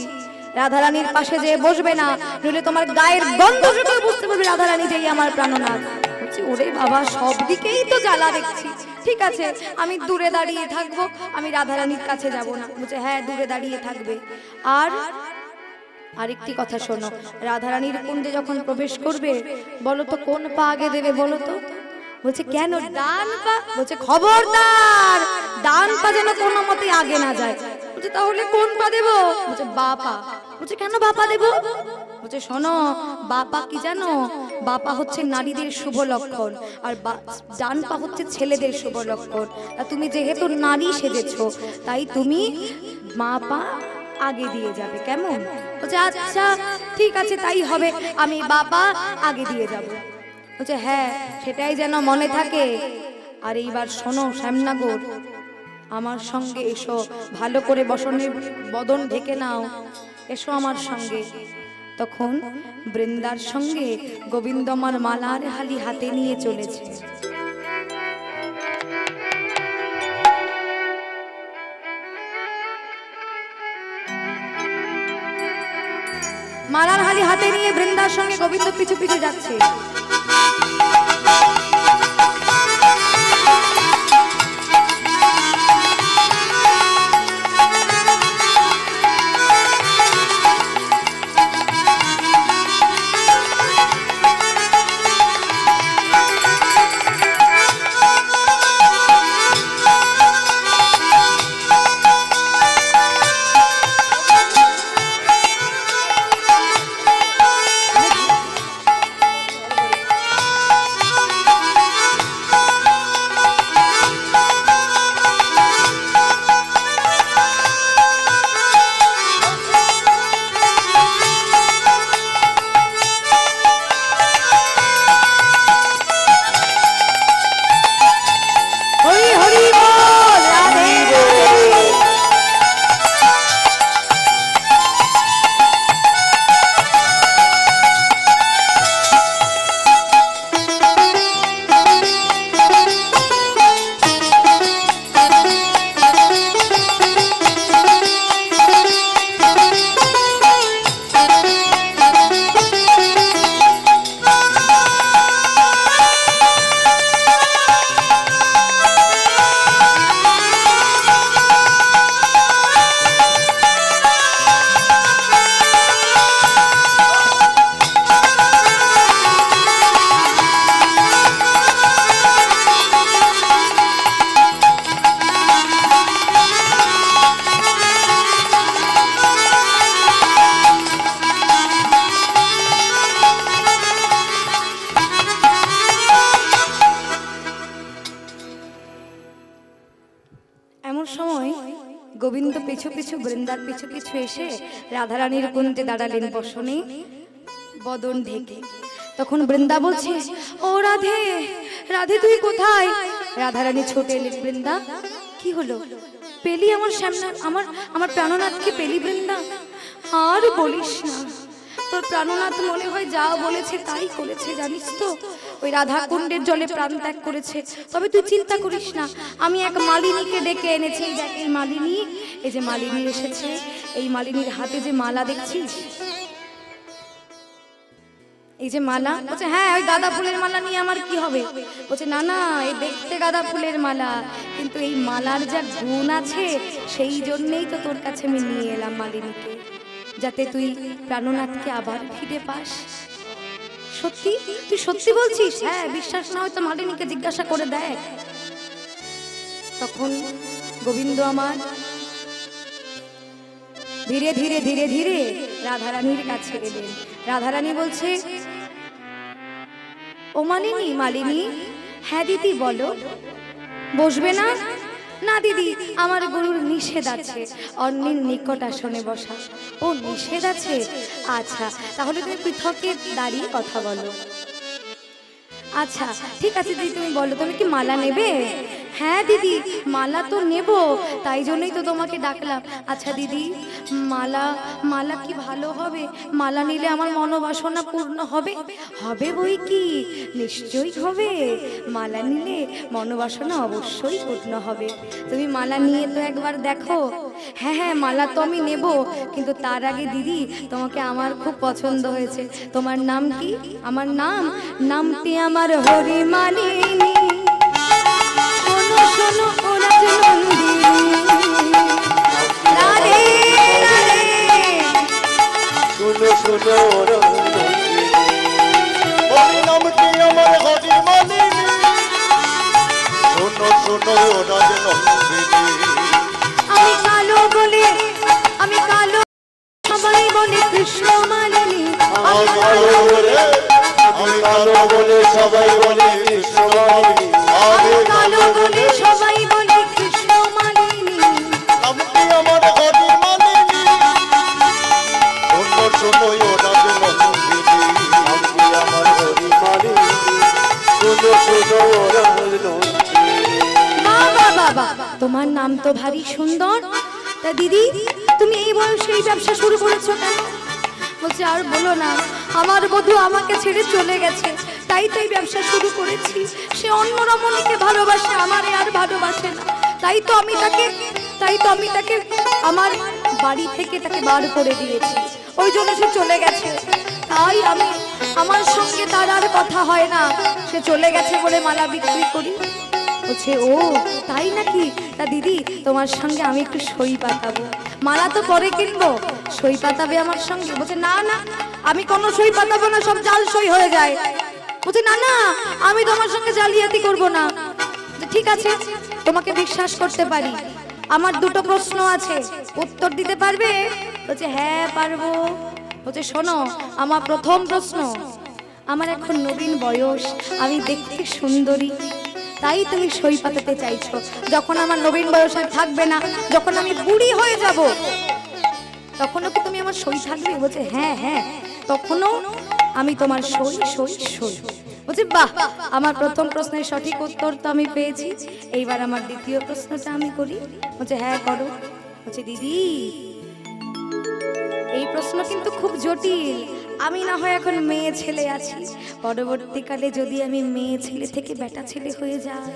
রাধারানীর পাশে যে বসবে না, নইলে তোমার গায়ের গন্ধ শুনে বুঝতে পারবে রাধারানী যেই আমার প্রাণনাথ। বলছে ওরে বাবা, সব দিকেই তো জ্বালা দেখছি, ঠিক আছে আমি দূরে দাঁড়িয়ে থাকবো, আমি রাধারানীর কাছে যাব না। বলছে হ্যাঁ দূরে দাঁড়িয়ে থাকবে। আর আরেকটি কথা শোনো, রাধারানীর কুণ্ডে যখন প্রবেশ করবে, বলো তো কোন পা আগে দেবে বলো তো? বলছে কেন, ডান পা। বলছে খবরদার, ডান পা যেন কোনো মতে আগে না যায়। বলছে তাহলে কোন পা দেবো? বলছে বা পা। বলছে কেন বা পা দেবো? বলছে শোনো, বা পা কি জানো, বা পা হচ্ছে নারীদের শুভ লক্ষণ, আর ডান পা হচ্ছে ছেলেদের শুভ লক্ষণ। আর তুমি যেহেতু নারী সেজেছো, তাই তুমি মা পা আগে দিয়ে যাবে, কেমন? বলছে আচ্ছা ঠিক আছে তাই হবে, আমি বাবা আগে দিয়ে যাব। বলছে হ্যাঁ সেটাই যেন মনে থাকে। আর এইবার শোনো শ্যামনগর, আমার সঙ্গে এসো, ভালো করে বসনের বদন ঢেকে নাও, এসো আমার সঙ্গে। তখন বৃন্দার সঙ্গে গোবিন্দ আমার মালার হালি হাতে নিয়ে চলেছে। মালার হালি হাতে নিয়ে বৃন্দার সঙ্গে গোবিন্দ পিছু পিছু যাচ্ছে। গোবিন্দ পিছু পিছু বৃন্দার পিছু পিছু এসে রাধারানীর কুঞ্জে দাঁড়ালেন বসনে বদন ঢেকে। তখন বৃন্দা বলছে, ও রাধে, রাধে তুই কোথায়? রাধারানী ছুটে এলেন। বৃন্দা কি হলো? পেলি আমার সামনে, আমার প্রাণনাথকে পেলি বৃন্দা? আর বলিস না, তোর প্রাণনাথ মনে হয় যা বলেছে তাই করেছে, জানিস তো ওই রাধা কুণ্ডের জলে প্রাণ ত্যাগ করেছে। তবে তুই চিন্তা করিস না, আমি এক মালিনীকে ডেকে এনেছি। এই মালিনী, এই যে মালিনী এসেছে, এই মালিনীর হাতে যে মালা দেখছিস, এই যে মালা। বলছে হ্যাঁ, ওই গাঁদা ফুলের মালা নিয়ে আমার কি হবে? বলছে না না, এই দেখতে গাঁদা ফুলের মালা, কিন্তু এই মালার যা গুণ আছে সেই জন্যই তো তোর কাছে আমি নিয়ে এলাম মালিনীকে, যাতে তুই প্রাণনাথকে আবার ফিরে পাস। সত্যি? তুই সত্যি বলছিস? হ্যাঁ, বিশ্বাস না হয় তো মালিনীকে জিজ্ঞাসা করে দেখ। তখন গোবিন্দ আমার ধীরে ধীরে ধীরে ধীরে রাধারানীর কাছে এলেন। রাধারানী বলছে, ও মালিনী, মালিনী। হ্যাঁ দিদি বলো। বসবে না? না দিদি, আমার গুরুর নিষেধ আছে অন্যের নিকট আসনে বসা। ও নিষেধ আছে? আচ্ছা, তাহলে তুমি পৃথকে দাঁড়িয়ে কথা বলো। আচ্ছা ঠিক আছে দিদি, তুমি বলো তুমি কি মালা নেবে? হ্যাঁ দিদি, মালা তো নেব, তাই জন্যই তো তোমাকে ডাকলাম। আচ্ছা দিদি, মালা মালা কি ভালো হবে? মালা নিলে আমার মনোবাসনা পূর্ণ হবে? হবে বই কি, নিশ্চয়ই হবে। মালা নিলে মনোবাসনা অবশ্যই পূর্ণ হবে। তুমি মালা নিয়ে তো একবার দেখো। হ্যাঁ হ্যাঁ, মালা তো আমি নেব, কিন্তু তার আগে দিদি তোমাকে আমার খুব পছন্দ হয়েছে। তোমার নাম কি? আমার নামটি আমার হরিমালিনী। শোনো শোনো ও রাজনন্দিনী, রাধে রাধে। শুনো শুনো ওই নামটি আমার হরিমালিনী, শোনো শোনো রাজনন্দিনী। আমি কালো বলে, আমি কালো, সবাই বলে কৃষ্ণ মালিনী। আমি কালো বলে, আমি কালো বলে সবাই বলে কৃষ্ণমালিনী। আমি কালো বলে সবাই বলে কৃষ্ণ মালিনী। নামটি আমার হরিমালিনী, শোনো শোনো রাজনন্দিনী। নামটি আমার হরিমালিনী, শুনো শুনো রাজনন্দিনী। বাবা বাবা, তোমার নাম তো ভারী সুন্দর। তা দিদি, তুমি এই বয়সে এই ব্যবসা শুরু করেছো কেন? বলছে আর বলো না, আমার বধূ আমাকে ছেড়ে চলে গেছে, তাই তো এই ব্যবসা শুরু করেছি। সে অন্য রমণীকে ভালোবাসে, আমারে আর ভালোবাসে না। তাই তো আমি তাকে আমার বাড়ি থেকে তাকে বার করে দিয়েছি, ওই জন্য সে চলে গেছে। তাই আমি, আমার সঙ্গে তার আর কথা হয় না, সে চলে গেছে বলে মালা বিক্রি করি। বলছে ও তাই নাকি? তা দিদি, তোমার সঙ্গে আমি একটু সই পাতাবো। মালা তো পরে কিনবো, সই পাতাবে আমার সঙ্গে? বলছে না না, আমি কোনো সই পাতাবো না, সব জাল সই হয়ে যায়। বলছে না না, আমি তোমার সঙ্গে জালিয়াতি করব না। ঠিক আছে, তোমাকে বিশ্বাস করতে পারি। আমার দুটো প্রশ্ন আছে, উত্তর দিতে পারবে? বলছে হ্যাঁ পারবো। বলছে শোনো, আমার প্রথম প্রশ্ন, আমার এখন নবীন বয়স, আমি দেখতে সুন্দরী, তাই তুমি সই পাতাতে চাইছো। যখন আমার নবীন বয়স আর থাকবে না, যখন আমি বুড়ি হয়ে যাব, তখনও কি তুমি আমার সই থাকবে? বলছে হ্যাঁ হ্যাঁ, তখনও আমি তোমার সই সই সই। বলছে বাহ, আমার প্রথম প্রশ্নের সঠিক উত্তর তো আমি পেয়েছি, এইবার আমার দ্বিতীয় প্রশ্নটা আমি করি। বলছে হ্যাঁ করো। বলছে দিদি, এই প্রশ্ন কিন্তু খুব জটিল। আমি না হয় এখন মেয়ে ছেলে আছি, পরবর্তীকালে যদি আমি মেয়ে ছেলে থেকে বেটা ছেলে হয়ে যাই,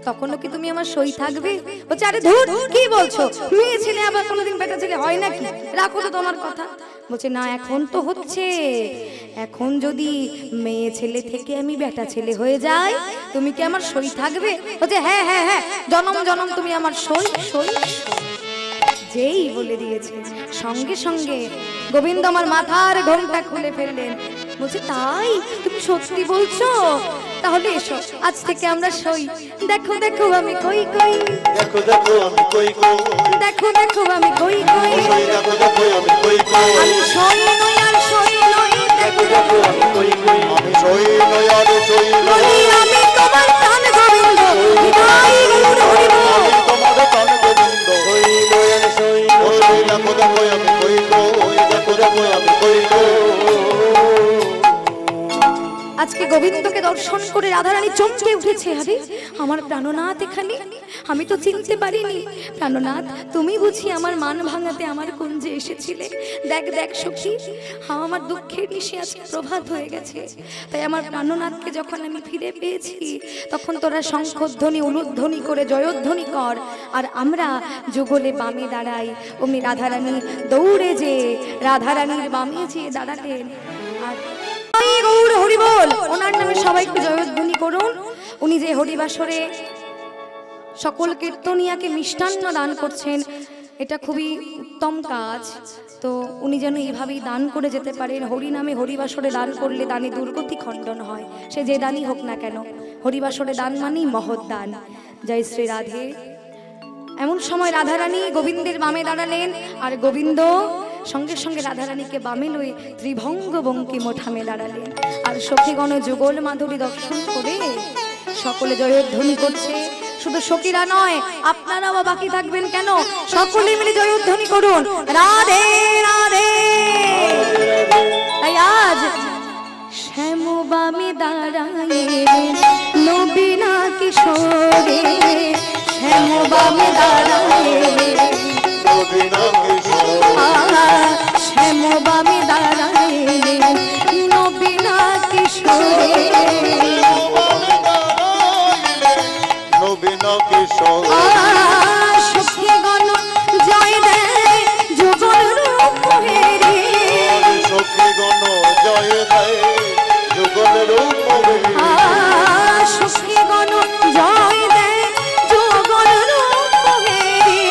তখনও কি তুমি আমার সই থাকবে? বলছে আরে ধুর, কি বলছো, মেয়ে ছেলে আবার কোনোদিন বেটা ছেলে হয় নাকি? রাখো তো তোমার কথা। বলছে না, এখন তো হচ্ছে। এখন যদি মেয়ে ছেলে থেকে আমি বেটা ছেলে হয়ে যাই, তুমি কি আমার সই থাকবে? বলছে হ্যাঁ হ্যাঁ হ্যাঁ, জনম জনম তুমি আমার সই সই। যেই বলে দিয়েছে, সঙ্গে সঙ্গে গোবিন্দ আমার মাথার ঘোমটা খুলে ফেললেন। বলছে তাই, তুমি সত্যি বলছো? তাহলে এসো, আজ থেকে আমরা সই। দেখো দেখো আমি কই কই, দেখো দেখো আমি কই কই, দেখো দেখো আমি কই কই, সই দেখো দেখো আমি কই কই, আমি সই নই আর সই নই, দেখো দেখো আমি কই কই, আমি সই নই আর সই নই, নই আমি তোমার প্রাণ গোবিন্দ, বিদায় গৌর হরি বল। আমি তোমার প্রাণ গোবিন্দ, সই নয় আর সই ও সই দেখো দেখো আমি কই কই, দেখো দেখো আমি কই কই। আজকে গোবিন্দকে দর্শন করে রাধারানী চমকে উঠেছে। আরে আমার প্রাণনাথ এখানে, আমি তো চিনতে পারিনি। প্রাণনাথ, তুমি বুঝি আমার মান ভাঙাতে আমার কুঞ্জে এসেছিলে? দেখ দেখ সখী, আমার দুঃখের নিশে আজকে প্রভাত হয়ে গেছে। তাই আমার প্রাণনাথকে যখন আমি ফিরে পেয়েছি, তখন তোরা শঙ্খধ্বনি উলুধ্বনি করে জয়ধ্বনি কর, আর আমরা যুগলে বামে দাঁড়াই। অমনি রাধারানী দৌড়ে যে রাধারানীর বামে যেয়ে দাঁড়ালেন। আর গৌর হরি বল, ওনার নামে সবাই একটু জয়ধ্বনি করুন। উনি যে হরিবাসরে সকল কীর্তনিয়াকে মিষ্টান্ন দান করছেন, এটা খুবই উত্তম কাজ। তো উনি যেন এইভাবেই দান করে যেতে পারেন। হরি নামে হরিবাসরে দান করলে দানে দুর্গতি খণ্ডন হয়, সে যে দানই হোক না কেন। হরিবাসরে দান মানেই মহৎ দান। জয় শ্রী রাধে। এমন সময় রাধারানী গোবিন্দের বামে দাঁড়ালেন, আর গোবিন্দ সঙ্গে সঙ্গে রাধারানীকে বামে লয়ে ত্রিভঙ্গ বঙ্কিম ঠামে দাঁড়ালেন। আর সখীগণ যুগল মাধুরী দর্শন করে সকলে জয়ধ্বনি করছে। শুধু সখীরা নয়, আপনারাও বাকি থাকবেন কেন? সকলে মিলে জয়ধ্বনি করুন, রাধে রাধে। তাই আজ শ্যাম বামে দাঁড়ায় নবীনাকে কিশোরে শ্যাম বামে দাঁড়ায় নবীনা কিশোর শ্যাম বামে দাঁড়ায় নবীনা কিশোরে নবীনা কিশোর সখীগণ জয় দেয় যুগল রূপ হেরে সখীগণ জয় দেয় যুগল রূপ সখীগণ জয় দেয় যুগল রূপ হেরে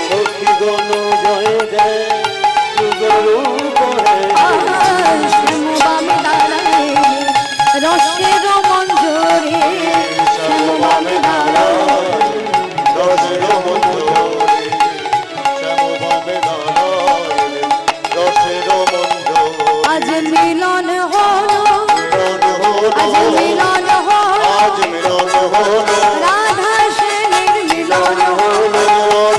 সখীগণ জয় দেয় যুগল রূপ শ্যাম বামে দাঁড়ায় রসের মঞ্জরে শ্যাম বামে দাঁড়ায় রসের মঞ্জরে শ্যাম বামে দাঁড়ায় রসের মঞ্জরে আজ মিলন হলো আজ মিলন হলো আজ মিলন হলো রাধা শ্যামের মিলন হলো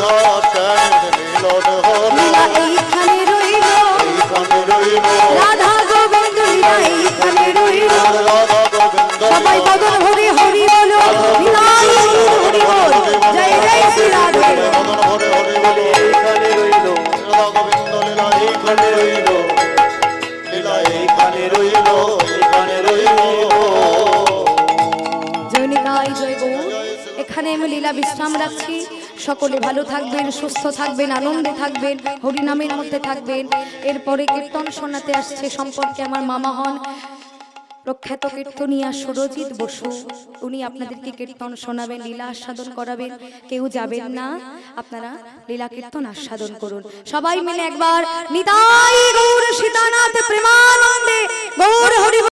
রাধা শ্যাম মিলন হলো লীলা এইখানে রইল এইখানে রইল রাধা গোবিন্দ লীলা এইখানে রইল রাধা গোবিন্দ সবাই বদন হরি হরি বলো লীলাই হরি বল জয় জয় শ্রী রাধে মদন হরে হরে বলে এইখানে রইল রাধা গোবিন্দ লীলা এইখানে রইল লীলা এইখানে রইল এইখানে রইল জয়নিকায় জয় গৌর এখানে আমি লীলা বিশ্রাম রাখছি সকলে ভালো থাকবেন সুস্থ থাকবেন আনন্দে থাকবেন হরিনামের মধ্যে থাকবেন এরপরে কীর্তন শোনাতে আসছে সম্পর্কে আমার মামা হন প্রখ্যাত কীর্তনিয়া সুরজিৎ বসু উনি আপনাদেরকে কীর্তন শোনাবেন লীলা আস্বাদন করাবেন কেউ যাবেন না আপনারা লীলা কীর্তন আস্বাদন করুন সবাই মিলে একবার নিতাই গৌর সীতানাথ প্রেমানন্দে গৌর হরি